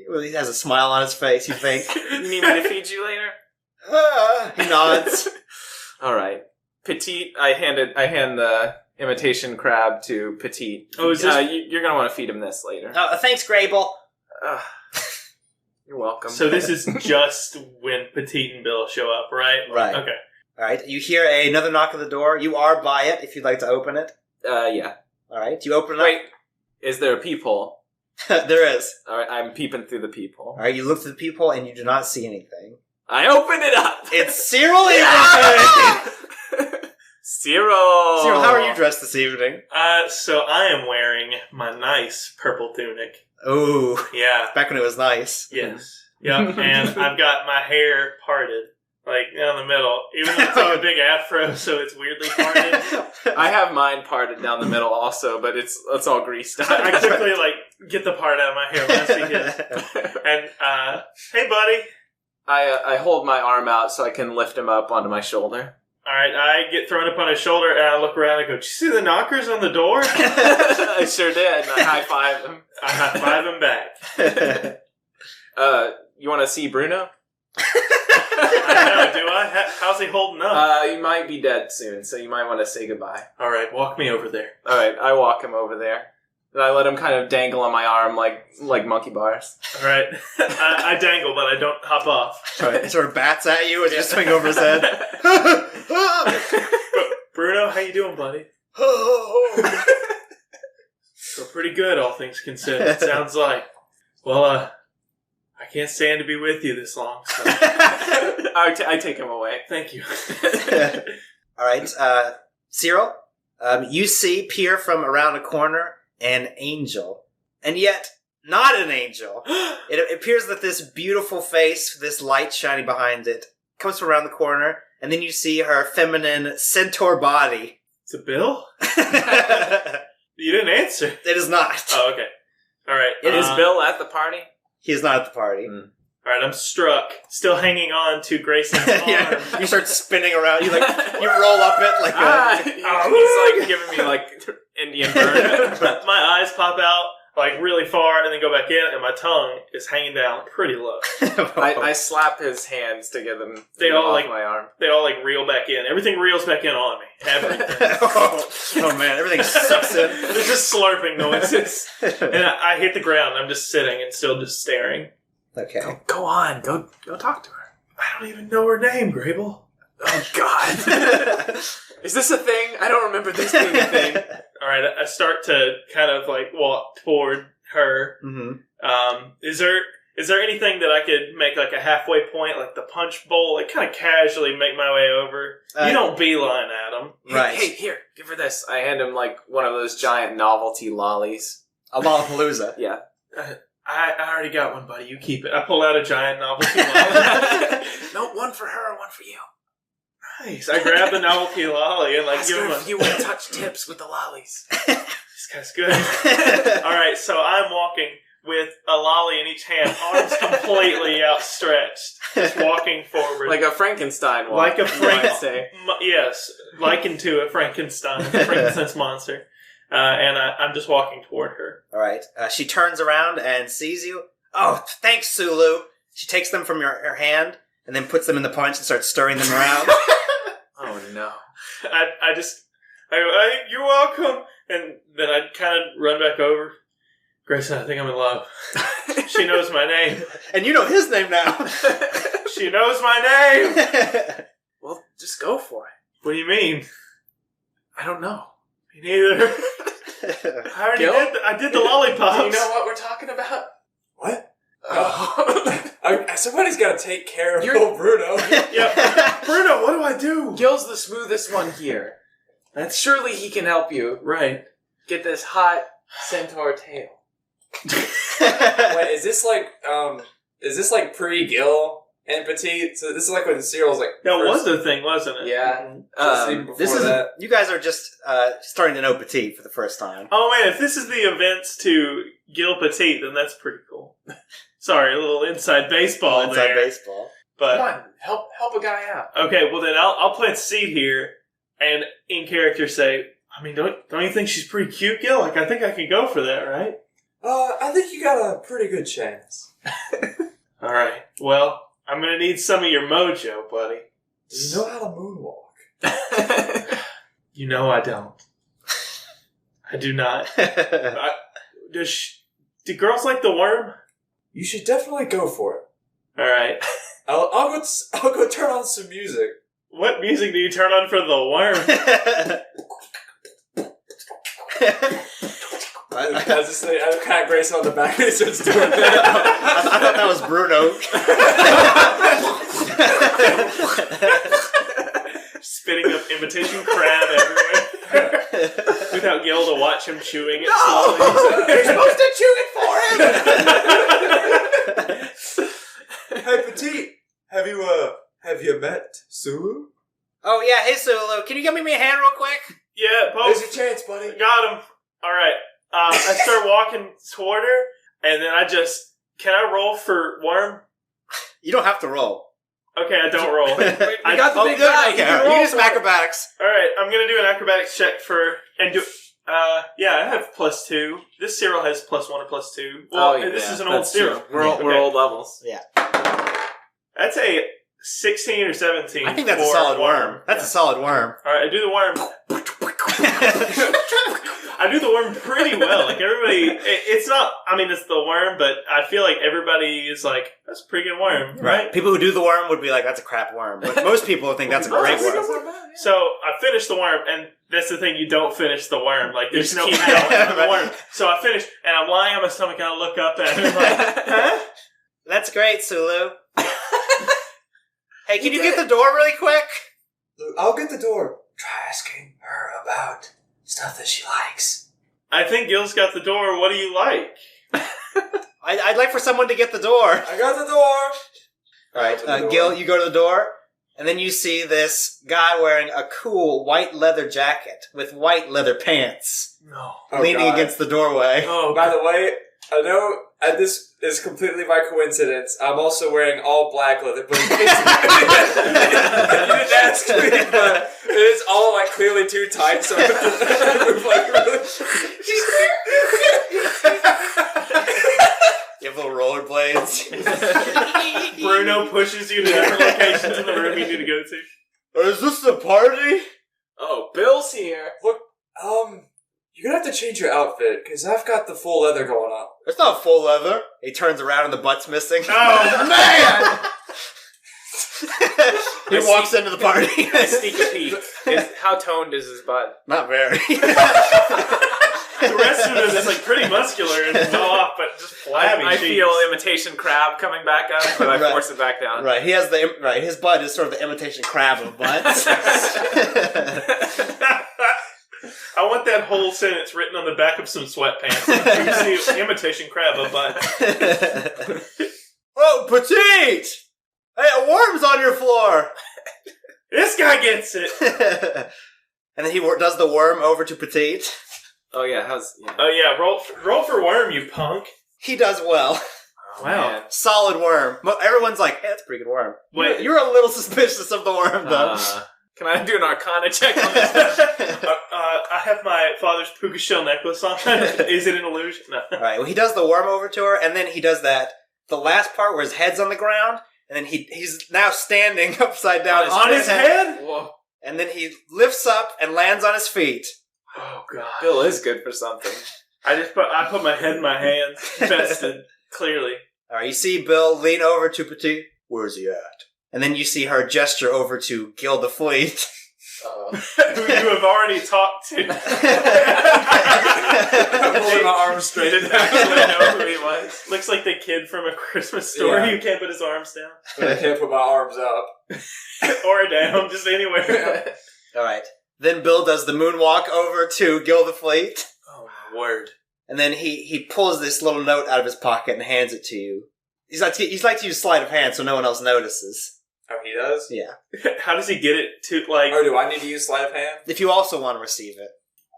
Well, he has a smile on his face, you think. You need me to feed you later? He nods. All right, Petite. I hand the imitation crab to Petite. Oh, is this... you're gonna want to feed him this later. Thanks, Grable. You're welcome. So this is just when Petite and Bill show up, right? Right. Okay. All right, you hear another knock at the door. You are by it if you'd like to open it. Yeah. All right, you open it Wait, is there a peephole? up. There is. All right, I'm peeping through the peephole. All right, you look through the peephole and you do not see anything. I open it up. It's Cyril Eberton! Cyril. Cyril, how are you dressed this evening? So I am wearing my nice purple tunic. Ooh, Yeah. back when it was nice. Yes. Yep. And I've got my hair parted, like down the middle, even though it's like a big afro, so it's weirdly parted. I have mine parted down the middle also, but it's all greased up. I quickly like get the part out of my hair when I see his. And hey, buddy. I hold my arm out so I can lift him up onto my shoulder. All right, I get thrown up on his shoulder, and I look around and go, "Did you see the knockers on the door?" I sure did. And I high five him. I high five him back. You want to see Bruno? I know, do I? How's he holding up? He might be dead soon, so you might want to say goodbye. All right, walk me over there. All right, I walk him over there. And I let him kind of dangle on my arm like monkey bars. All right, I dangle, but I don't hop off. Right, sort of bats at you as you swing over his head. Bruno, how you doing, buddy? So pretty good, all things considered. It sounds like. Well, I can't stand to be with you this long. So. I take him away. Thank you. All right, Cyril, you see peer from around a corner an angel, and yet not an angel. It appears that this beautiful face, this light shining behind it, comes from around the corner, and then you see her feminine centaur body. Is it Bill? You didn't answer. It is not. Oh, okay. All right. Is Bill at the party? He is not at the party. All right, I'm struck. Still hanging on to Grayson's arm. Yeah, you start spinning around. You roll up it like He's like giving me like Indian burn. My eyes pop out like really far and then go back in, and my tongue is hanging down pretty low. I slap his hands to get them They all, off like- my arm. They all like reel back in. Everything reels back in on me. Everything. Oh man, everything sucks in. There's just slurping noises, and I hit the ground. I'm just sitting and still just staring. Okay. Go on, go talk to her. I don't even know her name, Grable. Oh God, is this a thing? I don't remember this being a thing. All right, I start to kind of like walk toward her. Mm-hmm. Is there anything that I could make like a halfway point, like the punch bowl, like kind of casually make my way over? You don't beeline at him, Right. Hey, here, give her this. I hand him like one of those giant novelty lollies. A Lollapalooza. Yeah. I already got one, buddy. You keep it. I pull out a giant novelty lolly. No, one for her, one for you. Nice. I grab the novelty lolly and like Ask give her him if you want to touch tips with the lollies. This guy's good. All right, so I'm walking with a lolly in each hand, arms completely outstretched, just walking forward. Like a Frankenstein one. Like a I'd say. Yes, likened to a Frankenstein's monster. And I'm just walking toward her. All right. She turns around and sees you. Oh, thanks, Sulu. She takes them from your hand and then puts them in the punch and starts stirring them around. Oh no. I you're welcome. And then I kind of run back over. Grayson, I think I'm in love. She knows my name. And you know his name now. She knows my name. Well, just go for it. What do you mean? I don't know. Me neither. I already Gil? I did the lollipops. Do you know what we're talking about? What? Oh. Somebody's got to take care of You're- old Bruno. Yeah. Bruno, what do I do? Gil's the smoothest one here. Surely he can help you Right. get this hot centaur tail. Wait, is this like pre-Gil and Petite? So this is like when Cyril's like That first, was the thing, wasn't it? Yeah. just even before This is that. you guys are just starting to know Petite for the first time. Oh man, if this is the events to Gil Petit, then that's pretty cool. Sorry, a little inside baseball Inside there. baseball. But Come on, help a guy out. okay, well then I'll plant seed here, and in character say, I mean, don't you think she's pretty cute, Gil? Like I think I can go for that, right? I think you got a pretty good chance. All right. Well, I'm gonna need some of your mojo, buddy. Do you know how to moonwalk? You know I don't. I do not. Do girls like the worm? You should definitely go for it. All right. I'll go turn on some music. What music do you turn on for the worm? I just say I pat Grayson on the back and he starts doing that. I thought that was Bruno. Spitting up imitation crab everywhere. Without Gil to watch him chewing it slowly. You're supposed to chew it for him! Hey, Petite, have you met Sulu? Oh yeah, hey Sulu, can you give me a hand real quick? Yeah, There's both. your chance, buddy. Got him. All right. I start walking toward her, and then can I roll for worm? You don't have to roll. Okay, I don't roll. We got the big good. guy. Okay, You all right. roll You do some for it. acrobatics. All right, I'm gonna do an acrobatics check yeah, I have +2. This Cyril has +1 or +2. Well, this is an old that's Cyril. true. We're Okay. old levels. That's a 16 or 17. I think that's a for solid worm. That's a solid worm. All right, I do the worm. I do the worm pretty well. Like everybody, it's not. I mean, it's the worm, but I feel like everybody is like, "That's a pretty good worm, right?" People who do the worm would be like, "That's a crap worm," but most people think that's a great worm. So I finish the worm, and that's the thing. You don't finish the worm. Like there's You no just count keep on the worm. So I finish, and I'm lying on my stomach, and I look up at him like, "Huh?" That's great, Sulu. Hey, can you get the door really quick? I'll get the door. Try asking her about stuff that she likes. I think Gil's got the door. What do you like? I'd like for someone to get the door. I got the door. All right, Gil, you go to the door, and then you see this guy wearing a cool white leather jacket with white leather pants, No. Oh, leaning God. against the doorway. Oh, By the way, I And this is completely by coincidence. I'm also wearing all black leather blankets. You didn't ask me, but it is all like clearly too tight, so I have to move like really. You have little rollerblades. Bruno pushes you to different locations in the room you need to go to. Is this the party? Oh, Bill's here. Look, you're gonna have to change your outfit, because I've got the full leather going on. It's not full leather. He turns around and the butt's missing. Oh, man! He walks into the party. Sneak a peek. How toned is his butt? Not very. the rest of it is like pretty muscular and soft, but just flabby. I cheeks. feel imitation crab coming back up, but I Right. force it back down. Right, he has his butt is sort of the imitation crab of butts. I want that whole sentence written on the back of some sweatpants. You see, imitation crab of butt. Oh, petite! Hey, a worm's on your floor! This guy gets it. And then he does the worm over to petite. Oh yeah, Oh yeah, roll for worm, you punk. He does well. Wow. Man. Solid worm. Everyone's like, hey, that's a pretty good worm. Wait. You're a little suspicious of the worm, though. Can I do an Arcana check on this? I have my father's puka shell necklace on. Is it an illusion? No. Alright, well, he does the worm over to her, and then he does the last part where his head's on the ground, and then he's now standing upside down On his head? Whoa. and then he lifts up and lands on his feet. Oh god. Bill is good for something. I put my head in my hands, vested, clearly. Alright, you see Bill lean over to Petite. Where's he at? And then you see her gesture over to Gil the Fleet. Who you have already talked to. I'm holding my arms straight. Didn't actually know who he was. Looks like the kid from A Christmas Story Yeah. who can't put his arms down. But I can't put my arms up. Or down, just anywhere. Alright. Then Bill does the moonwalk over to Gil the Fleet. Oh my word. And then he pulls this little note out of his pocket and hands it to you. He's like to use sleight of hand so no one else notices. Oh, he does? Yeah. How does he get it to, like... Or do I need to use sleight of hand? If you also want to receive it.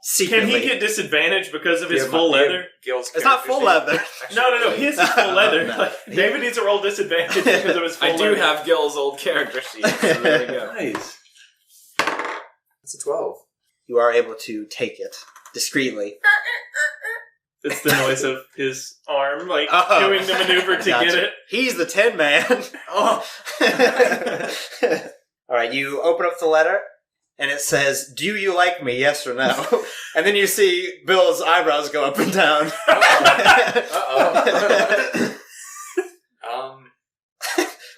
Secretly. Can he get disadvantage because of his Yeah, full my- leather? Gil's It's not full character leather. No. His is full leather. No. Like, David needs to roll disadvantage because of his full I leather. do have Gil's old character sheet, so there we go. Nice. sheet. It's a 12. You are able to take it discreetly. It's the noise of his arm, like, Oh. doing the maneuver to Gotcha. get it. He's the Tin Man. Oh. Alright, you open up the letter, and it says, "Do you like me, yes or no?" And then you see Bill's eyebrows go up and down.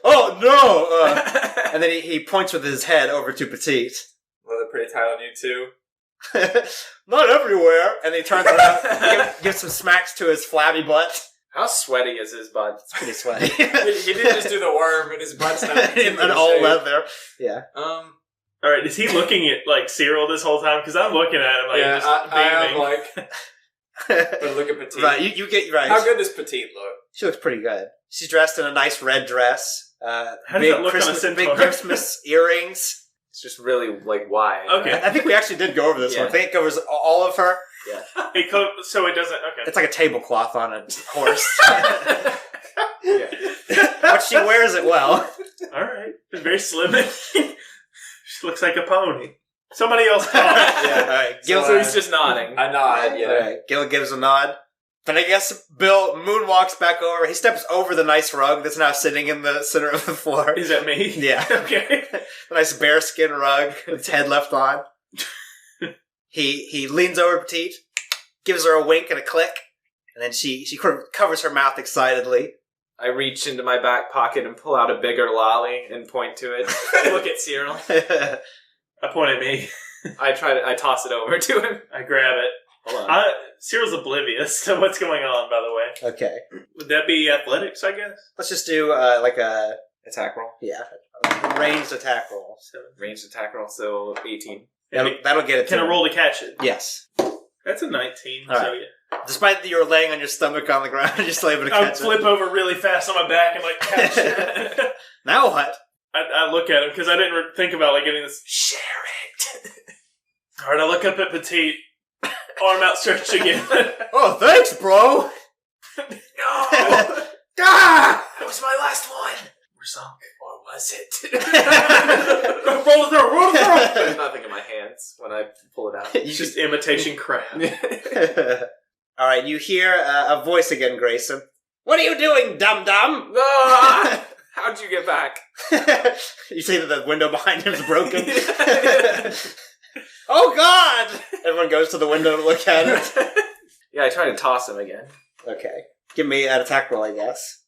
Oh, no! And then he points with his head over to Petite. Leather pretty tight on you, too. Not everywhere. And he turns around, gives some smacks to his flabby butt. How sweaty is his butt? It's pretty sweaty. He didn't just do the worm, and his butt's not In an all leather. Yeah. Alright, is he looking at, like, Cyril this whole time? Because I'm looking at him, like, yeah, just I am beaming. like, but look at Petite. Right, you get right. How good does Petite look? She looks pretty good. She's dressed in a nice red dress. How does that look on a Christmas, centaur? big Christmas earrings. It's just really, like, wide. Okay. I think we actually did go over this Yeah. one. I think it covers all of her. So it doesn't... Okay. It's like a tablecloth on a horse. Yeah. But she wears it well. Alright. It's very slim. She looks like a pony. Somebody else talk. Yeah, all right. Gil, So he's just nodding. I nod, yeah. all right. Gil gives a nod. Then I guess Bill moonwalks back over. He steps over the nice rug that's now sitting in the center of the floor. Is that me? Yeah. Okay. A nice bearskin rug with its head left on. He leans over Petite, gives her a wink and a click, and then she covers her mouth excitedly. I reach into my back pocket and pull out a bigger lolly and point to it. Look at Cyril. I point at me. I toss it over to him. I grab it. Hold on. Cyril's oblivious to what's going on, by the way. Okay. Would that be athletics, I guess? Let's just do like a Attack roll. ranged attack roll. Ranged attack roll, so 18. That'll get it. Can to I him. roll to catch it? Yes. That's a 19. All So right. yeah. Despite that you're laying on your stomach on the ground, you're still able to I catch flip it. over really fast on my back and like catch it. Now what? I look at him because I didn't think about like getting this. Share it. All right, I look up at Petite, arm outstretched again. Oh, thanks, bro. No! Ah! That was my last one! We're sunk. Or was it? Roll the throw! Roll the throw! There's nothing in my hands when I pull it out. It's just imitation crab. All right, you hear a voice again, Grayson. What are you doing, dum-dum? Ah! How'd you get back? You see that the window behind him is broken? Oh, God! Everyone goes to the window to look at it. Yeah, I tried to toss him again. Okay. Give me an attack roll, I guess.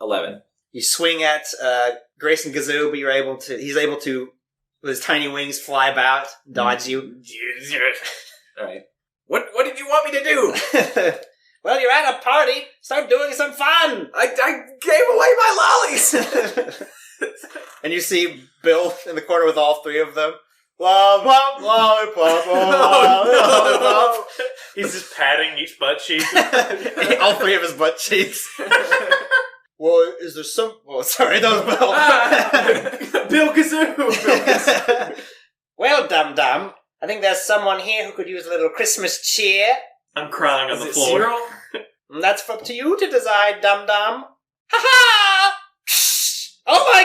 11. You swing at Grayson Gazoo, but he's able to, with his tiny wings, fly about, dodge you. Alright. What did you want me to do? Well, you're at a party. Start doing some fun. I gave away my lollies! And you see Bill in the corner with all three of them. Lollipop, lollipop, lollipop. He's just patting each butt cheek. All three of his butt cheeks. Well, is there some... Oh, sorry, that was Bill. Bill Kazoo! Well, dum-dum, I think there's someone here who could use a little Christmas cheer. I'm crying on Is the it floor. Cyril? That's up to you to decide, dum-dum. Ha-ha! Oh my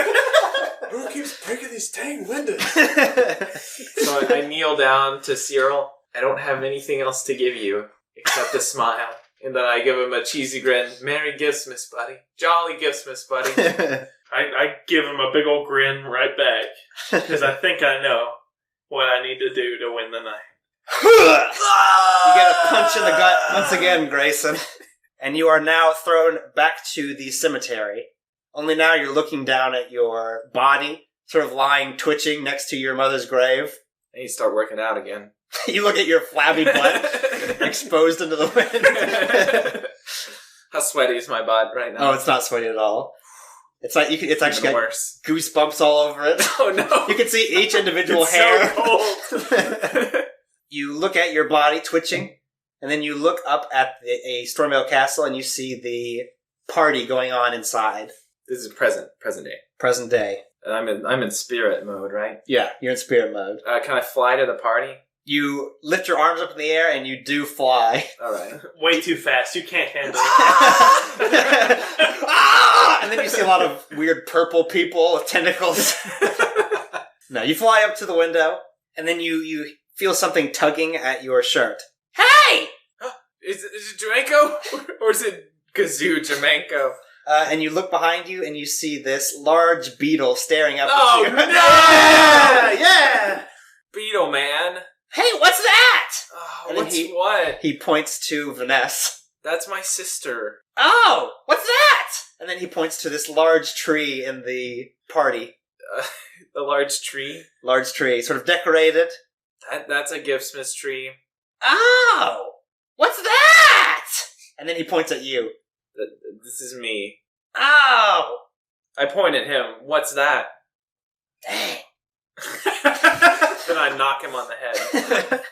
God! Who keeps breaking these dang windows? So I kneel down to Cyril. I don't have anything else to give you except a smile. And then I give him a cheesy grin. Merry Giftsmas, buddy. Jolly Giftsmas, buddy. I give him a big old grin right back. Because I think I know what I need to do to win the night. You get a punch in the gut once again, Grayson. And you are now thrown back to the cemetery. Only now you're looking down at your body, sort of lying, twitching next to your mother's grave. I need to start working out again. You look at your flabby butt exposed into the wind. How sweaty is my butt right now? Oh, it's not sweaty at all. It's like it's actually Even got worse. goosebumps all over it. Oh no! You can see each individual It's hair. so cold. You look at your body twitching, and then you look up at a Stormvale castle, and you see the party going on inside. This is present day. Present day. And I'm in spirit mode, right? Yeah, you're in spirit mode. Can I fly to the party? You lift your arms up in the air, and you do fly. All right. Way too fast. You can't handle it. Ah! And then you see a lot of weird purple people with tentacles. No, you fly up to the window, and then you feel something tugging at your shirt. Hey! Is it Jamanko? Or is it Gazoo Jamanko? And you look behind you, and you see this large beetle staring up Oh, at you. no! Yeah! Beetle Man. Hey, what's that? Oh, And then what's he- what? He points to Vanessa. That's my sister. Oh, what's that? And then he points to this large tree in the party. The large tree. Large tree, sort of decorated. That's a Giftsmas tree. Oh, what's that? And then he points at you. This is me. Oh, I point at him. What's that? dang. Then I knock him on the head.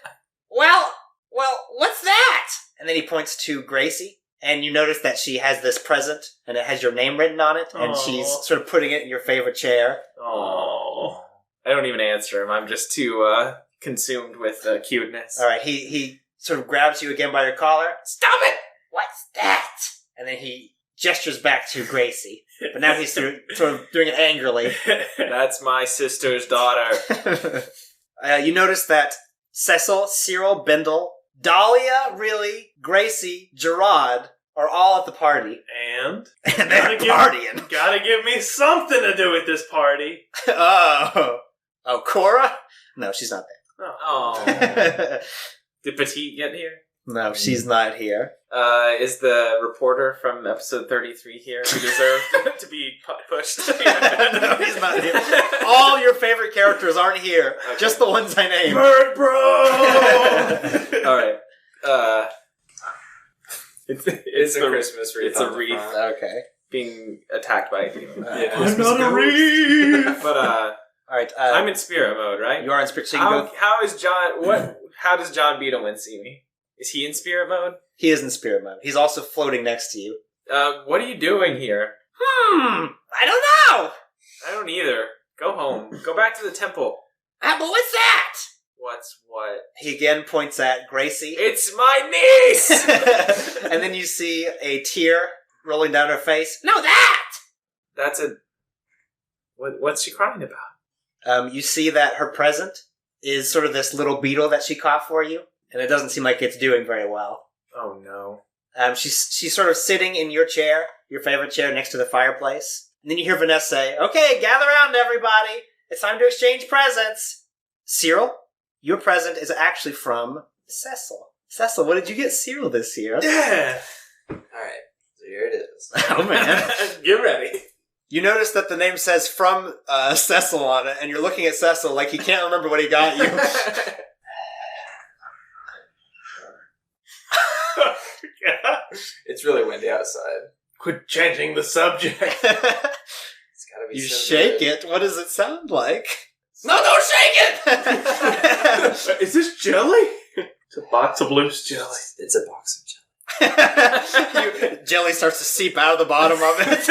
well, what's that? And then he points to Gracie, and you notice that she has this present, and it has your name written on it, and Aw. she's sort of putting it in your favorite chair. Oh, I don't even answer him. I'm just too consumed with cuteness. All right, he sort of grabs you again by your collar. Stop it! What's that? And then he gestures back to Gracie, but now he's sort of doing it angrily. That's my sister's daughter. You notice that Cecil, Cyril, Bendel, Dahlia, really, Gracie, Gerard are all at the party. And And they're partying. Gotta give me something to do with this party. Oh, Cora? No, she's not Oh, there. did Petite get here? No, she's not here. Is the reporter from episode 33 here who deserved to be pushed? No, he's not here. All your favorite characters aren't here. Okay. Just the ones I named. Bird bro! All right. It's a a Christmas wreath. It's a on the wreath front. Okay. being attacked by a demon. Yeah. I'm not a reef! But All right. I'm in spirit mode, right? You are in spirit. So you can go. How is John? How does John Beetleman see me? Is he in spirit mode? He is in spirit mode. He's also floating next to you. What are you doing here? I don't know. I don't either. Go home. Go back to the temple. But what's that? What's what? He again points at Gracie. It's my niece! And then you see a tear rolling down her face. No, that! That's a... What's she crying about? You see that her present is sort of this little beetle that she caught for you, and it doesn't seem like it's doing very well. Oh, no. She's sort of sitting in your chair, your favorite chair, next to the fireplace. And then you hear Vanessa say, "Okay, gather around, everybody. It's time to exchange presents." Cyril, your present is actually from Cecil. Cecil, what did you get Cyril this year? Yeah. Alright, so here it is. Oh, man. Get ready. You notice that the name says from Cecil on it, and you're looking at Cecil like he can't remember what he got you. It's really windy outside. Quit changing the subject. It's gotta be You so shake good. it. What does it sound like? No, don't shake it! Is this jelly? It's a box of loose jelly. It's a box of jelly. Jelly starts to seep out of the bottom of it.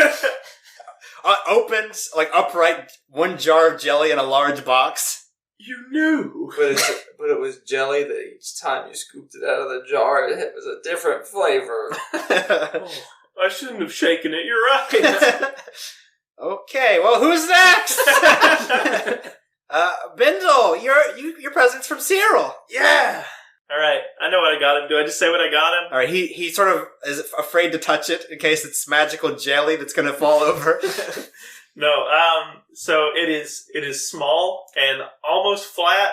Opens, like, upright, one jar of jelly in a large box. You knew. But it was jelly that each time you scooped it out of the jar, it was a different flavor. Oh, I shouldn't have shaken it. You're right. Okay, well, who's next? Bindle, your present's from Cyril. Yeah. All right. I know what I got him. Do I just say what I got him? All right, he sort of is afraid to touch it in case it's magical jelly that's going to fall over. No. So it is small and almost flat.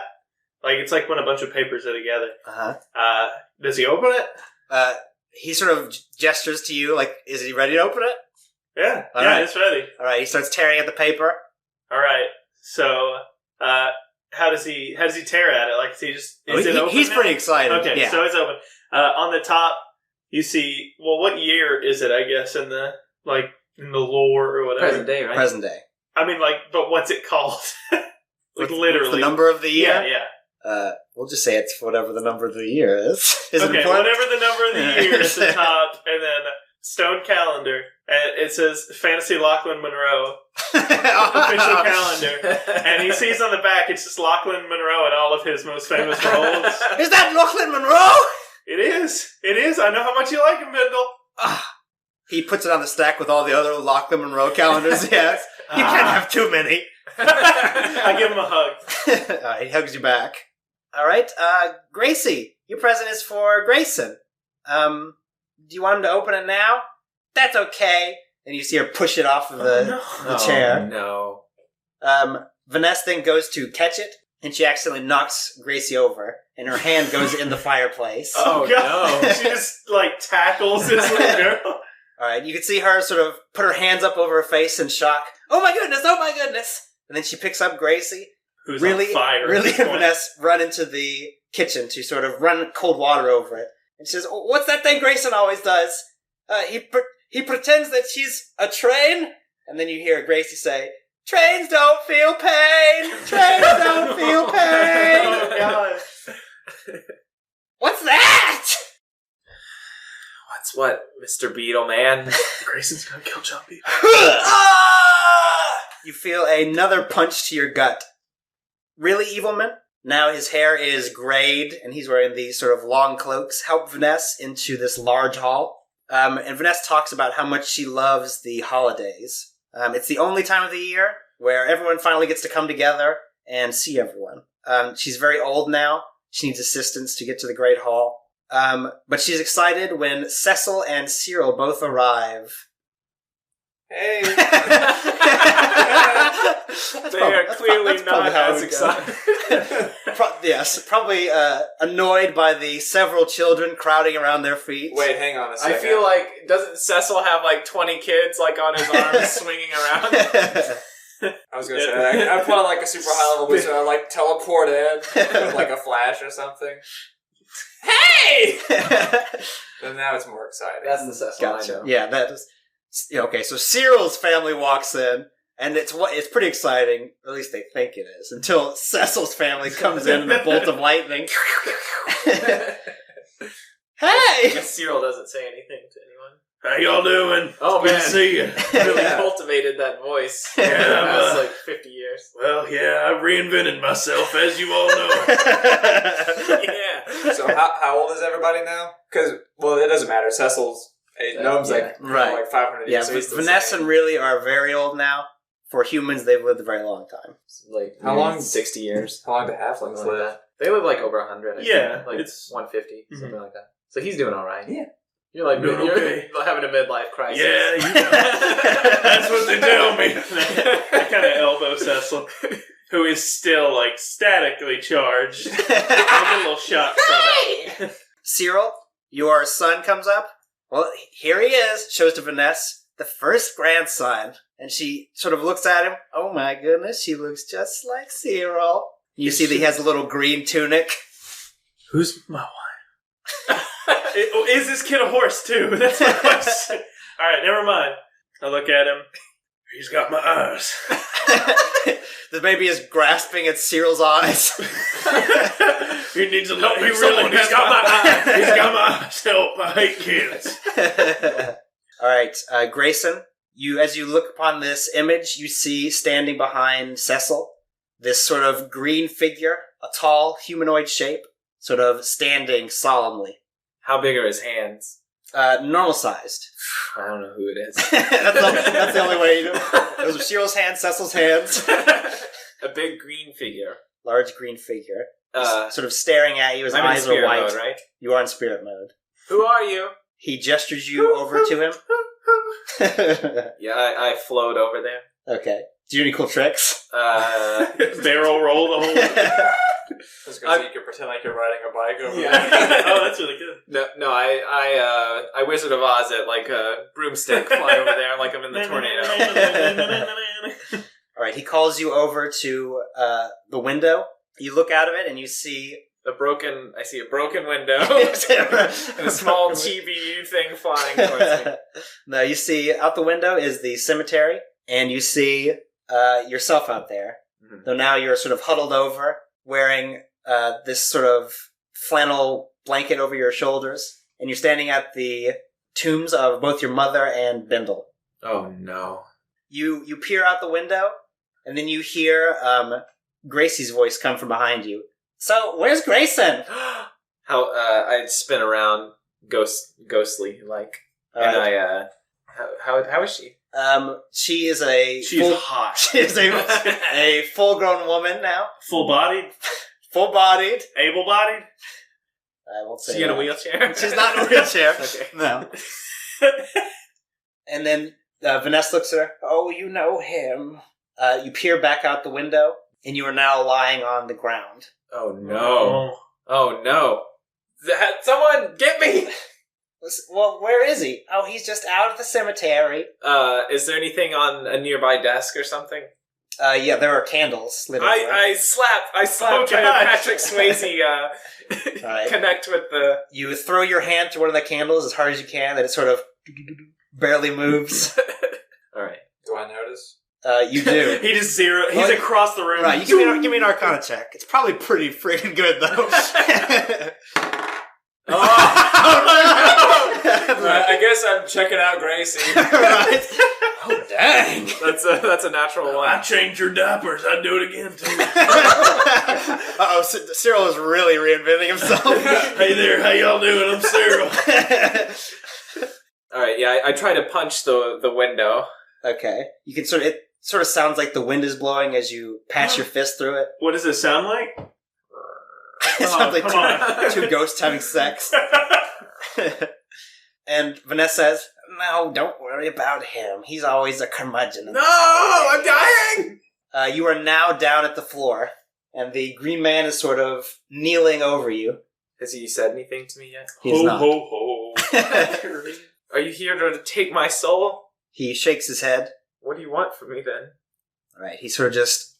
Like it's like when a bunch of papers are together. Uh-huh. Does he open it? He sort of gestures to you, like, is he ready to open it? Yeah. All yeah, right. it's ready. All right, he starts tearing at the paper. All right. So, how does he tear at it? Like, is he just is it open? He's now? pretty excited. Okay, yeah. so it's open. On the top, you see. Well, what year is it? I guess in the lore or whatever. Present day, right? Present day. I mean, but what's it called? What's literally the number of the year. Yeah. We'll just say it's whatever the number of the year is. Is it Okay, important? whatever the number of the year at the top, and then stone calendar, and it says Fantasy Lachlan Monroe official calendar, and he sees on the back it's just Lachlan Monroe and all of his most famous roles. Is that Lachlan Monroe? It is. I know how much you like him, Bindle. He puts it on the stack with all the other Lachlan Monroe calendars. Yes, you can't have too many. I give him a hug. All right, he hugs you back. All right, Gracie, your present is for Grayson. Do you want him to open it now? That's okay. And you see her push it off of the chair. No. Vanessa then goes to catch it, and she accidentally knocks Gracie over, and her hand goes in the fireplace. Oh, God. no. She just, tackles this little girl. All right, you can see her sort of put her hands up over her face in shock. Oh my goodness! And then she picks up Gracie. Who's really, on fire. really, and Vanessa run into the kitchen to sort of run cold water over it. And she says, "Oh, what's that thing Grayson always does? He pretends that she's a train." And then you hear Gracie say, "Trains don't feel pain. Trains don't feel pain." Oh, God. What's that? What's what, Mr. Beetle Man? Grayson's gonna kill John B. You feel another punch to your gut. Really, Evilman? Now his hair is grayed, and he's wearing these sort of long cloaks. Help Vanessa into this large hall. And Vanessa talks about how much she loves the holidays. It's the only time of the year where everyone finally gets to come together and see everyone. She's very old now. She needs assistance to get to the Great Hall. But she's excited when Cecil and Cyril both arrive. Hey. They are clearly not as excited. Yes, probably annoyed by the several children crowding around their feet. Wait, hang on a I second. feel like, doesn't Cecil have 20 kids on his arms swinging around? I was gonna say that. I put on a super high level boost and I teleport in with a flash or something. Hey! And now it's more exciting. That's the Cecil Gotcha. I know. Yeah, that is. Yeah, okay, so Cyril's family walks in, and it's pretty exciting. Or at least they think it is, until Cecil's family comes in a bolt of lightning. I Hey! guess Cyril doesn't say anything to anyone. How y'all doing? Oh, Good man. to see you. Really cultivated that voice in the past, 50 years. Well, yeah, I've reinvented myself, as you all know. Yeah. So how old is everybody now? Because, well, it doesn't matter. Cecil's Gnome's like 500 Yeah, years. So he's still Vanessa sane. really are very old now. For humans, they've lived a very long time. Like, How long? 60 years. How long do halflings Something like live? that. They live like over 100. I Yeah, think. Like it's 150, something like that. So he's doing all right. Yeah. You're like, Doing you're okay. having a midlife crisis. Yeah, you know. That's what they tell me. I kind of elbow Cecil, who is still, like, statically charged. I get a little shock from it. Cyril, your son comes up. Well, here he is. Shows to Vanessa, the first grandson. And she sort of looks at him. Oh my goodness, she looks just like Cyril. You see that he has a little green tunic. Who's my wife? Is this kid a horse, too? That's my question. All right, never mind. I look at him. He's got my eyes. The baby is grasping at Cyril's eyes. He needs a lot. He really has got my eyes. He's got my eyes. Help! I hate kids. All right, Grayson. As you look upon this image, you see standing behind Cecil this sort of green figure, a tall humanoid shape, sort of standing solemnly. How big are his hands? Normal sized. I don't know who it is. that's the only way you do it. Those are Cyril's hands, Cecil's hands. A big green figure. Large green figure. Uh, Sort of staring at you. His I'm in eyes are spirit white. mode, right? You are in spirit mode. Who are you? He gestures you over to him. Yeah, I float over there. Okay. Do you do any cool tricks? Barrel roll the whole way. I was going to say you could pretend like you're riding a bike over there. Oh, that's really good. No, I Wizard of Oz it like a broomstick, fly over there like I'm in the tornado. Alright, he calls you over to the window. You look out of it and you see... I see a broken window and a small TV thing flying towards me. No, you see out the window is the cemetery, and you see yourself out there. Mm-hmm. Though now you're sort of huddled over, wearing this sort of flannel blanket over your shoulders, and you're standing at the tombs of both your mother and Bindle. Oh no. You peer out the window, and then you hear Gracie's voice come from behind you. So, where's Grayson? How I spin around ghostly like, and I how is she? She is hot. She is a full-grown woman now. Full-bodied? Full-bodied. Able-bodied? I won't say She in a that. wheelchair? She's not in a wheelchair. Okay. No. And then Vanessa looks at her. Oh, you know him. You peer back out the window, and you are now lying on the ground. Oh no. Oh no. Someone get me! Well, where is he? Oh, he's just out at the cemetery. Is there anything on a nearby desk or something? Yeah, there are candles lit everywhere. I slap God. Patrick Swayze Right. connect with the... You throw your hand to one of the candles as hard as you can, and it sort of barely moves. Alright. Do I notice? You do. He just zero. He's Well, across the room. Right, you give me an Arcana check. It's probably pretty freaking good, though. I guess I'm checking out Grayson. Right. Oh, dang. That's a natural I one. changed your diapers. I'd do it again, too. Uh-oh, Cyril is really reinventing himself. Hey there, how y'all doing? I'm Cyril. Alright, yeah, I try to punch the window. Okay. You can it sort of sounds like the wind is blowing as you pass your fist through it. What does it sound like? It sounds like come on. two ghosts having sex. And Vanessa says, no, don't worry about him. He's always a curmudgeon. No! I'm dying! You are now down at the floor, and the green man is sort of kneeling over you. Has he said anything to me yet? He's Ho, not. ho, ho. Are you here to take my soul? He shakes his head. What do you want from me then? All right, he sort of just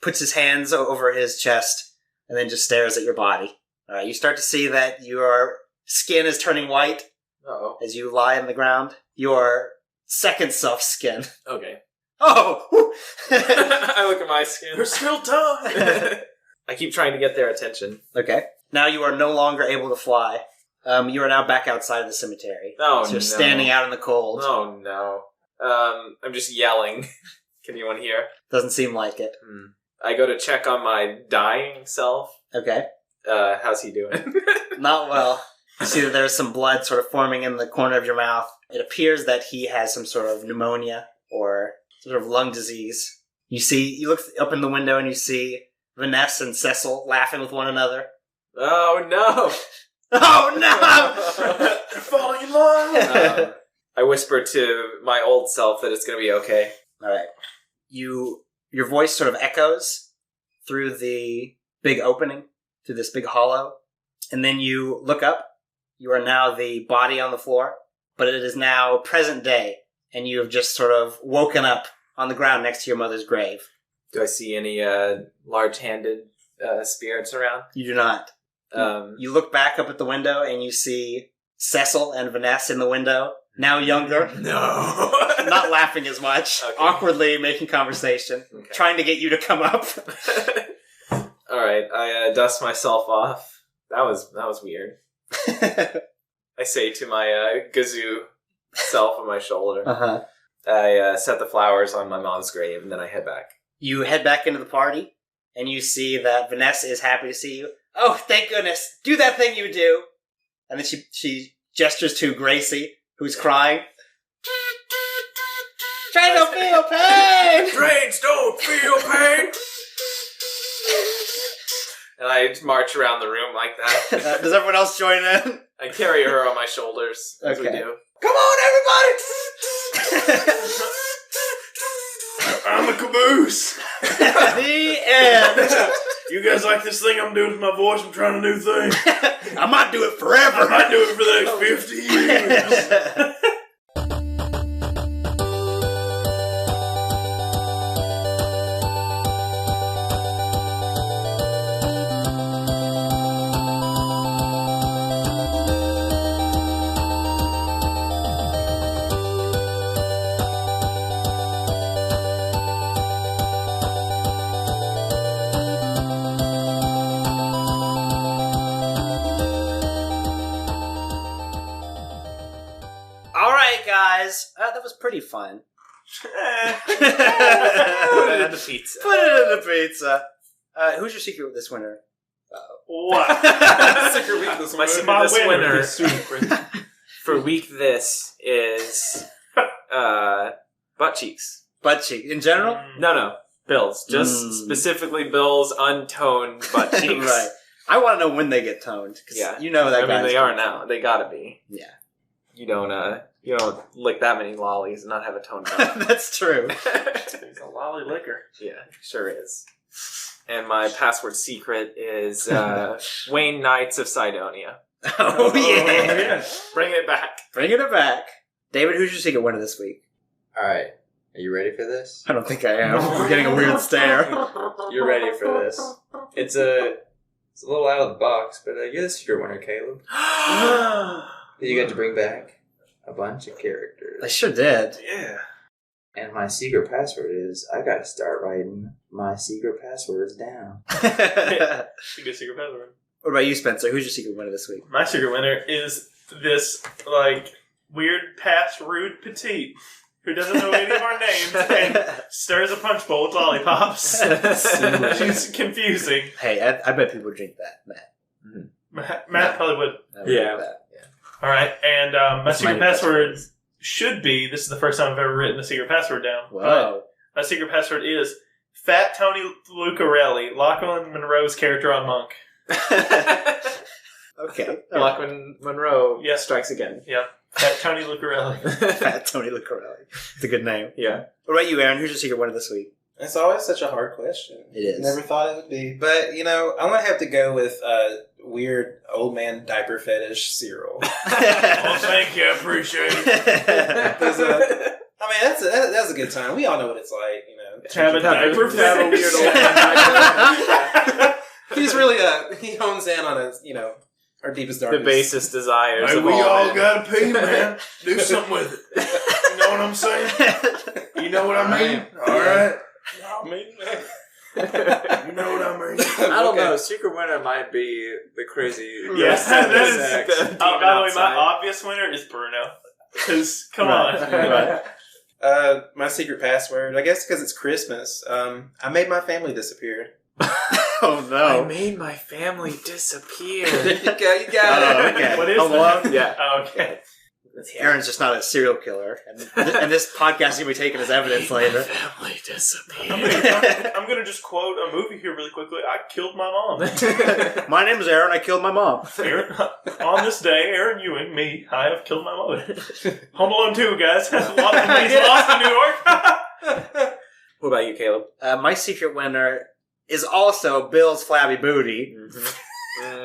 puts his hands over his chest and then just stares at your body. All right, you start to see that your skin is turning white Uh-oh. as you lie on the ground. Your second self skin. Okay. Oh! I look at my skin. There's still time. I keep trying to get their attention. Okay. Now you are no longer able to fly. You are now back outside of the cemetery. Oh, So you're no. standing out in the cold. Oh, no. I'm just yelling. Can anyone hear? Doesn't seem like it. I go to check on my dying self. Okay. How's he doing? Not well. You see that there's some blood sort of forming in the corner of your mouth. It appears that he has some sort of pneumonia or sort of lung disease. You look up in the window and you see Vanessa and Cecil laughing with one another. Oh, no! Oh no! They're falling in love! I whisper to my old self that it's going to be okay. Alright. Your voice sort of echoes through the big opening, through this big hollow, and then you look up. You are now the body on the floor, but it is now present day, and you have just sort of woken up on the ground next to your mother's grave. Do I see any large-handed spirits around? You do not. You look back up at the window, and you see Cecil and Vanessa in the window, now younger. No! Not laughing as much, Okay. awkwardly making conversation, trying to get you to come up. Alright, I dust myself off. That was weird. I say to my gazoo self on my shoulder. Uh-huh. I set the flowers on my mom's grave, and then I head back. You head back into the party, and you see that Vanessa is happy to see you. Oh, thank goodness. Do that thing you do. And then she gestures to Gracie, who's crying. Try to feel pain! Trains don't feel pain! And I march around the room like that. Does everyone else join in? I carry her on my shoulders, as we Okay. do. Come on, everybody! I'm a caboose! The end! You guys like this thing I'm doing with my voice? I'm trying a new thing. I might do it forever. I might do it for the next 50 years. Alright, guys. That was pretty fun. Put it in the pizza. Put it in the pizza. Who's your secret this winter? What? Secret week this My winter. secret My this winner. winter for week this is butt cheeks. Butt cheek. In general? No, Bill's. Just specifically Bill's untoned butt cheeks. Right. I want to know when they get toned. 'Cause Yeah. you know that I mean, guy's they are gonna- now. They gotta be. Yeah. You don't lick that many lollies and not have a toned butt. That's true. It's a lolly liquor. Yeah, sure is. And my password secret is Wayne Knights of Sidonia. Oh, yeah. Bring it back. Bringing it back. David, who's your secret winner this week? Alright, are you ready for this? I don't think I am. I'm getting a weird stare. You're ready for this. It's a little out of the box, but you're the secret winner, Caleb. You got to bring back a bunch of characters. I sure did. Yeah. And my secret password is, I gotta start writing my secret passwords down. What Good secret password. about you, Spencer? Who's your secret winner this week? My secret winner is this, weird past rude petite who doesn't know any of our names and stirs a punch bowl with lollipops. She's confusing. Hey, I bet people drink that, Matt. Matt probably would. I would drink that. All right, and my That's secret my password should be, this is the first time I've ever written a secret password down. Whoa. My secret password is Fat Tony Lucarelli, Lachlan Monroe's character on Monk. Okay. Lachlan Monroe Yeah. strikes again. Yeah, Fat Tony Lucarelli. Fat Tony Lucarelli. It's a good name. Yeah. What about you, Aaron? Who's your secret winner this week? It's always such a hard question. It is. Never thought it would be. But, I'm going to have to go with weird old man diaper fetish Cyril. Well, thank you, I appreciate it. That's a good time. We all know what it's like, Have a diaper Have a fetish. weird old man diaper. He's really, he hones in on our deepest The darkest. basest desires Hey, of we all men. gotta pee, man. Do something with it. You know what I'm saying? You know what I mean? All right. You know what I mean? I don't know. Secret winner might be the crazy. Yes, that is. The demon By the way, my outside. obvious winner is Bruno. Because, come Right, on. right. My secret password, I guess because it's Christmas, I made my family disappear. Oh no. I made my family disappear. There you go, you got Oh, it. okay. What is Home that? Alone? Yeah. Oh, okay. Aaron's just not a serial killer, and this podcast will be taken as evidence later. Family disappear. I'm gonna just quote a movie here really quickly. I killed my mom. My name is Aaron. I killed my mom. Aaron, on this day, Aaron Ewing, me, I have killed my mother. Home Alone 2, guys. He's lost in New York. What about you, Caleb? My secret winner is also Bill's flabby booty,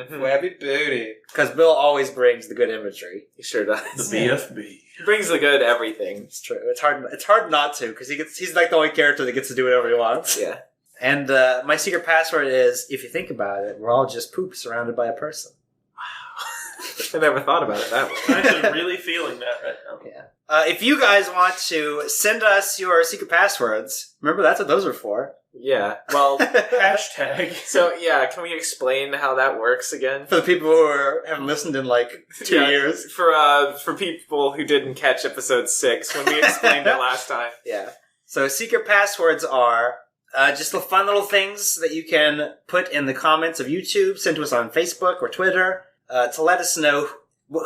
Flabby booty. because Bill always brings the good imagery. He sure does. The BFB. He brings the good everything. It's true. It's hard not to, because he's like the only character that gets to do whatever he wants. Yeah. And my secret password is, if you think about it, we're all just poop surrounded by a person. I never thought about it that way. I'm actually really feeling that right now. Yeah. If you guys want to send us your secret passwords, remember that's what those are for. Yeah. Well, Hashtag. so yeah, can we explain how that works again? For the people who haven't listened in like 2 Yeah, years. For people who didn't catch episode 6 when we explained it last time. Yeah. So secret passwords are just the fun little things that you can put in the comments of YouTube, send to us on Facebook or Twitter, to let us know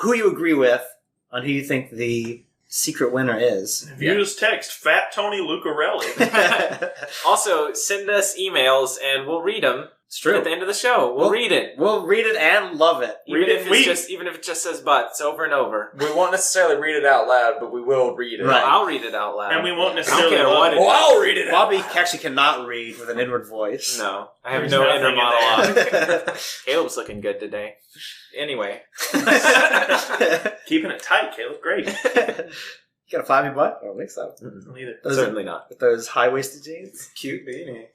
who you agree with on who you think the secret winner is. If you just text Fat Tony Lucarelli. Also, send us emails and we'll read them It's true. at the end of the show. We'll read it. We'll read it and love it. Even if it just says butts over and over. We won't necessarily read it out loud, but we will read it. Right. I'll read it out loud. And we won't I don't necessarily care love what it. it Well, I'll read it out. Bobby actually cannot read with an inward voice. No, I have There's no nothing inner in there. monologue. Caleb's looking good today. Anyway. Keeping it tight, Caleb. Great. You got a flabby butt? I don't think so. Neither. Those Certainly not. With those high-waisted jeans. Cute beanie.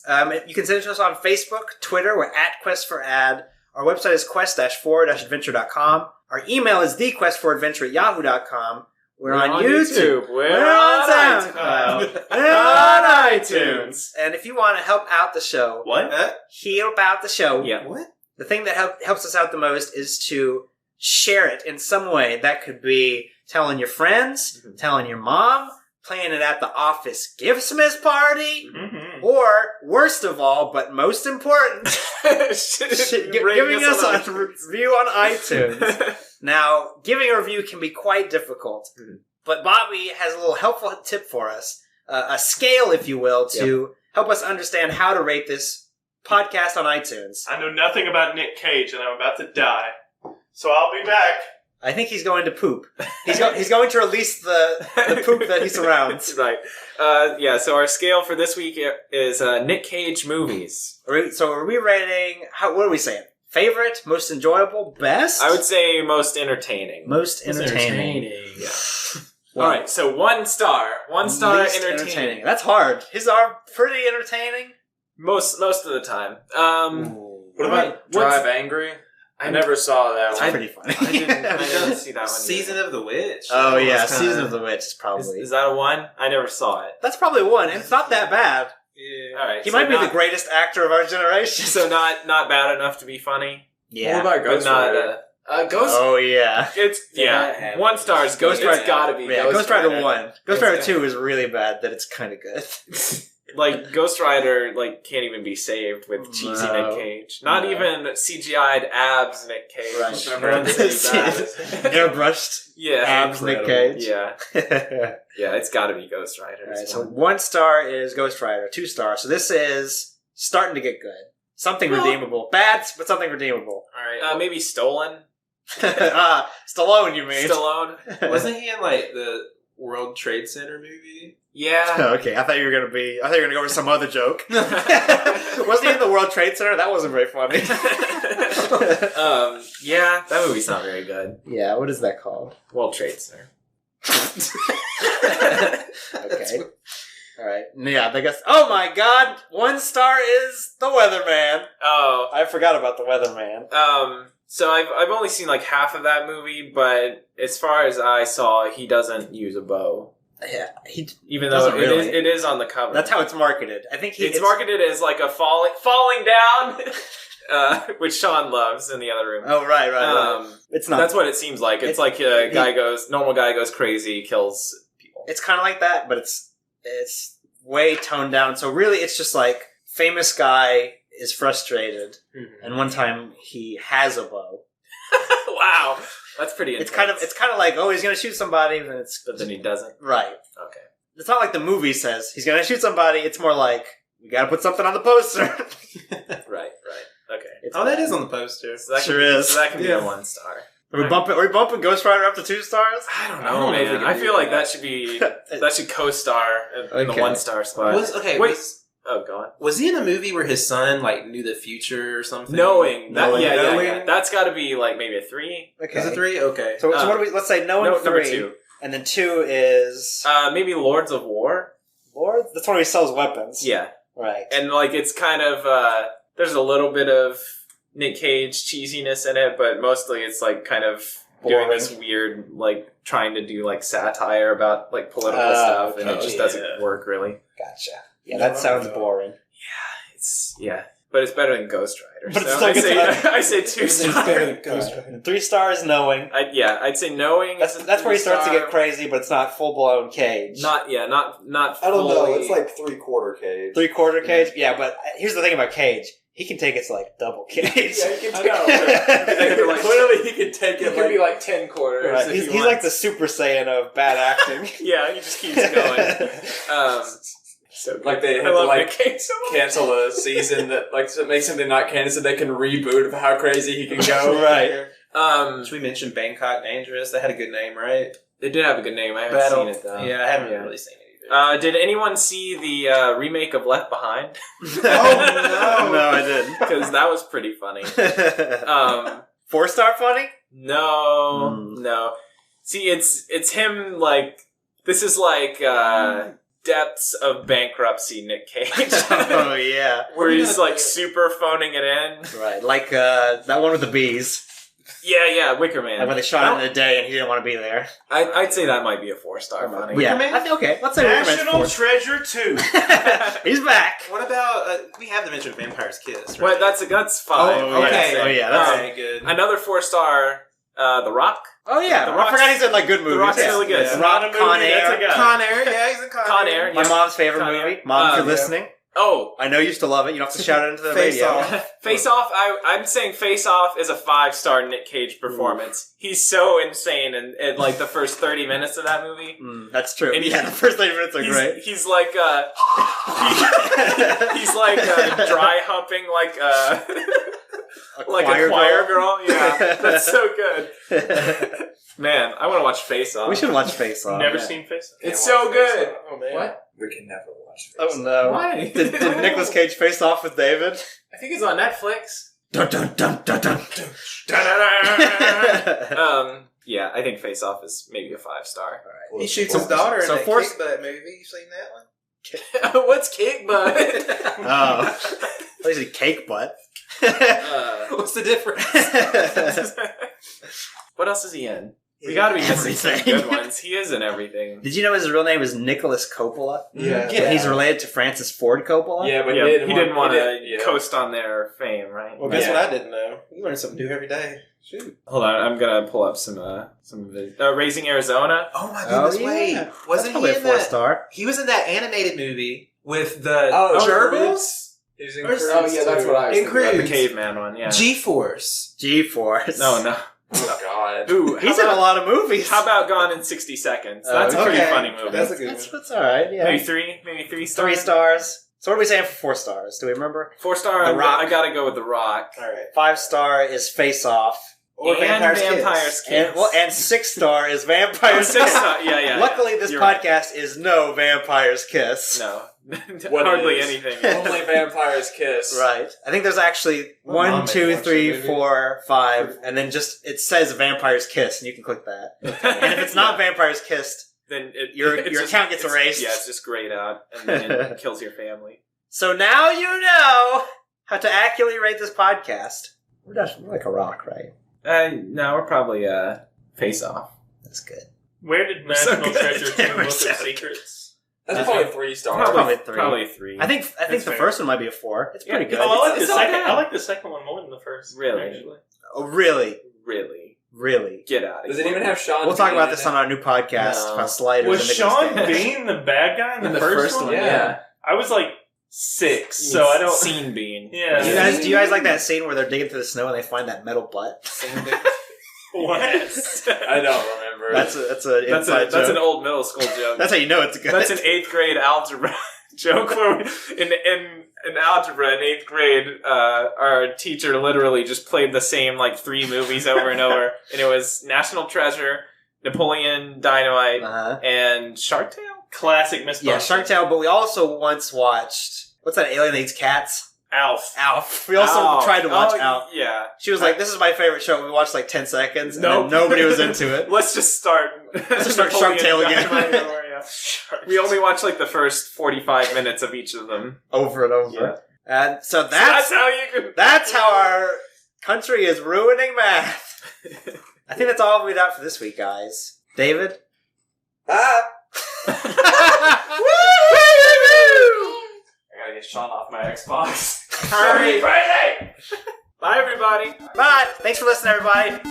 You can send it to us on Facebook, Twitter. We're at Quest4Ad. Our website is quest-4-adventure.com. Our email is thequest4adventure@yahoo.com. We're on YouTube. We're on iTunes. SoundCloud. We're on iTunes. And if you want to help out the show, What? help out the show, Yeah. What? the thing that helps us out the most is to share it in some way. That could be telling your friends, telling your mom, playing it at the office Giftsmas party, Mm-hmm. or worst of all, but most important, giving us a review on iTunes. Now, giving a review can be quite difficult, but Bobby has a little helpful tip for us, a scale, if you will, to help us understand how to rate this podcast on iTunes. I know nothing about Nick Cage, and I'm about to die. So I'll be back. I think he's going to poop. He's going to release the poop that he surrounds. Right. Yeah, so our scale for this week is Nick Cage movies. So are we rating, what are we saying? Favorite, most enjoyable, best? I would say most entertaining. Most entertaining. Yeah. All right, so 1 star. 1 star Least entertaining. That's hard. His are pretty entertaining. Most of the time. What about Drive Angry? I never saw that That's one. pretty funny. I didn't see that one. Season of the Witch. Oh yeah, That's Season kinda- of the Witch is probably. Is that a 1? I never saw it. That's probably one, and it's not that bad. Yeah. All right. He so might be not, the greatest actor of our generation. So not bad enough to be funny. Yeah. What about But Ghost not Rider? Ghost. Oh yeah. It's Yeah. 1 star is Ghost Ghost Rider. Rider- It's gotta be. Yeah, Ghost Rider 1. Ghost Rider It's 2 is really bad that it's kind of good. Like Ghost Rider, can't even be saved with cheesy No. Nick Cage. Not No. even CGI'd abs Nick Cage. Right. Everyone says that. Airbrushed Yeah. abs Nick Cage. Yeah. Alright, Yeah. It's got to be Ghost Rider. so 1 star is Ghost Rider, 2 stars. So this is starting to get good. Something redeemable. Bad, but something redeemable. All right. Maybe Stolen. Stallone, you mean? Stallone. Wasn't he in the World Trade Center movie? Yeah. Okay, I thought you were gonna go over some other joke. Wasn't he in the World Trade Center? That wasn't very funny. Yeah. That movie's not very good. Yeah, what is that called? World Trade Center. Okay. Alright. Yeah, I guess. Oh my god! 1 star is The Weatherman. Oh. I forgot about The Weatherman. So I've only seen half of that movie, but as far as I saw, he doesn't use a bow. Yeah, he Even though doesn't really. it is on the cover. That's how it's marketed. I think it's marketed as like a falling down, which Sean loves in the other room. Oh right. It's not. That's what it seems like. It's like a normal guy goes crazy, kills people. It's kind of like that, but it's way toned down. So really, it's just like famous guy is frustrated, and one time he has a bow. Wow, that's pretty intense. It's kind of like, oh, he's gonna shoot somebody, but then he doesn't. Right. Okay. It's not like the movie says he's gonna shoot somebody. It's more like we gotta put something on the poster. Right. Okay. That is on the poster. So that Sure is. So that can be a 1 star. Are we bumping Ghost Rider up to 2 stars? I don't know, man. I feel like that should co-star in the 1 star spot. Wait. Oh, go on. Was he in a movie where his son like knew the future or something? Knowing. Knowing. Yeah. That's got to be like maybe a 3. Okay. Is it 3? Okay. So what do we? Let's say Knowing 3, number 2, and then 2 is maybe Lords of War. Lord. That's when he sells weapons. Yeah. Right. And like it's kind of there's a little bit of Nick Cage cheesiness in it, but mostly it's like kind of doing this weird like trying to do like satire about like political stuff, and it just doesn't work really. Gotcha. Yeah, that sounds boring. But it's better than Ghost Rider. But So I say 2 It's stars. better than Ghost Rider. 3 stars, Knowing. I'd say Knowing. That's where he starts to get crazy, but it's not full blown Cage. Not I don't know. It's like 3/4 Cage. 3/4 Cage. Yeah, but here's the thing about Cage. He can take it to like double Cage. Yeah, he can take it. Clearly, he can take it. It could be like 10 quarters. Right. If He's like the Super Saiyan of bad acting. Yeah, he just keeps going. So like they had to like cancel a season that like to make something not canon so they can reboot of how crazy he can go. Right. Should we mention Bangkok Dangerous? They had a good name, right? They did have a good name. I haven't seen it though. Yeah, I haven't really seen it either. Did anyone see the remake of Left Behind? Oh no! No, I didn't. Because that was pretty funny. 4-star funny? No. See, it's him like this is like depths of bankruptcy Nick Cage. Oh yeah. Where he's like super phoning it in. Right, like that one with the bees. Yeah, Wicker Man. Like when they shot it in a day and he didn't want to be there. I'd say that might be a 4-star funny. Yeah, okay. Let's say National Treasure 2. He's back. What about we have to mention Vampire's Kiss? Right? Well, that's 5. Oh, okay. Oh yeah, that's good. Another 4-star. The Rock. Oh yeah, I forgot he's in like good movies. The Rock's really good. Yeah. Rock, Con Air. Con Air, yeah, he's in Con Air. My mom's favorite movie. Mom, if you're listening. Oh, I know you used to love it. You don't have to shout it into the radio. Face Off. I'm saying Face Off is a 5-star Nick Cage performance. He's so insane in like the first 30 minutes of that movie. That's true. And the first 30 minutes are great. He's like he's like dry humping like a choir girl. Yeah, that's so good. Man, I want to watch Face Off. We should watch Face Off. Never seen Face Off. It's so good. Oh man. What? We can never watch Face Oh no. Why? Did Nicolas Cage face off with David? I think it's on Netflix. Dun dun dun dun dun. Yeah, I think Face Off is maybe a 5-star. He shoots his daughter in that Force Kick Butt movie. You seen that one? What's Kick Butt? Oh. What is it, Cake Butt? What's the difference? What else is he in? We gotta be missing some Everything. good ones. He is in everything. Did you know his real name is Nicholas Coppola? Yeah. But he's related to Francis Ford Coppola? Yeah, but He didn't want to yeah. coast on their fame, right? Well, guess what I didn't know? You learn something new every day. Shoot. Hold on, I'm gonna pull up some of it. Raising Arizona. Oh my goodness, wait. Wasn't probably he a in that? 4-star. He was in that animated movie with the gerbils? He's in Or- Croods, Oh yeah, that's too. what I was In thinking. Croods. The caveman one, yeah. G-Force. G-Force. No. Oh god. Ooh, He's in a lot of movies. How about Gone in 60 Seconds? That's a pretty Okay. funny movie. That's a good one. That's alright, yeah. Maybe 3 stars. 3 stars. So what are we saying for 4 stars? Do we remember? 4-star. The Rock. I gotta go with The Rock. All right. 5-star is Face Off. Or and Vampire's Vampire's Kiss. Kiss. And 6-star is Vampire's Kiss. 6-star. Yeah. Luckily, this You're podcast is no Vampire's Kiss. No. What Hardly is? anything. Only Vampire's Kiss. Right. I think there's actually My 1, mom 2, made me watch 3, that movie. 4, 5, and then just it says Vampire's Kiss, and you can click that. And if it's not Vampire's Kiss, then your it's just- account gets it's- erased. Yeah, it's just grayed out, and then it kills your family. So now you know how to accurately rate this podcast. We're like a rock, right? No, we're probably Face Off. That's good. Where did so National good. Treasure 2 We're Book so of good. Secrets? That's probably 3 stars. Probably 3. Probably 3. I think That's the fair. first one might be a 4. It's pretty good. Oh, I like the It's not second. bad. I like the second one more than the first. Really? Actually. Oh, really? Really? Get out of Does here. it even have Sean? We'll talk Bean about in this it? on our new podcast No. about sliders. Was and Nicolas Sean Cage. Bean the bad guy in the first one? Yeah. I was like 6, so I don't. Scene Bean. Yeah. Do you guys like that scene where they're digging through the snow and they find that metal butt? What? I don't remember. That's an inside That's an joke. old middle school joke. That's how you know it's good. That's an 8th grade algebra joke where in algebra in 8th grade, our teacher literally just played the same like 3 movies over and over, and it was National Treasure, Napoleon Dynamite, Uh-huh. and Shark Tale. Classic Mythbusters. Yeah, Shark Tale, but we also once watched, what's that alien that eats cats? Alf. We also tried to watch Alf. Yeah. She was like, this is my favorite show. We watched like 10 seconds, and then Nope. nobody was into it. Let's just start. Let's just start Shark Tale again. Dynamite over, yeah. We only watched like the first 45 minutes of each of them. Over and over. Yeah. And so So that's how you can. that's how our country is ruining math. I think that's all we got for this week, guys. David? Ah! I gotta get Sean off my Xbox. Hurry. Friday! Bye, everybody. Bye. Thanks for listening, everybody.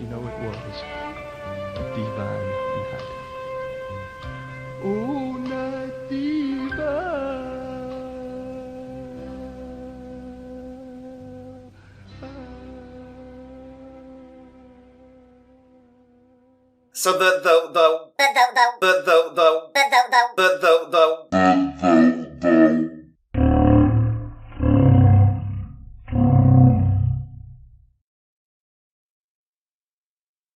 You know, it was a divine night. Oh, night divine. So the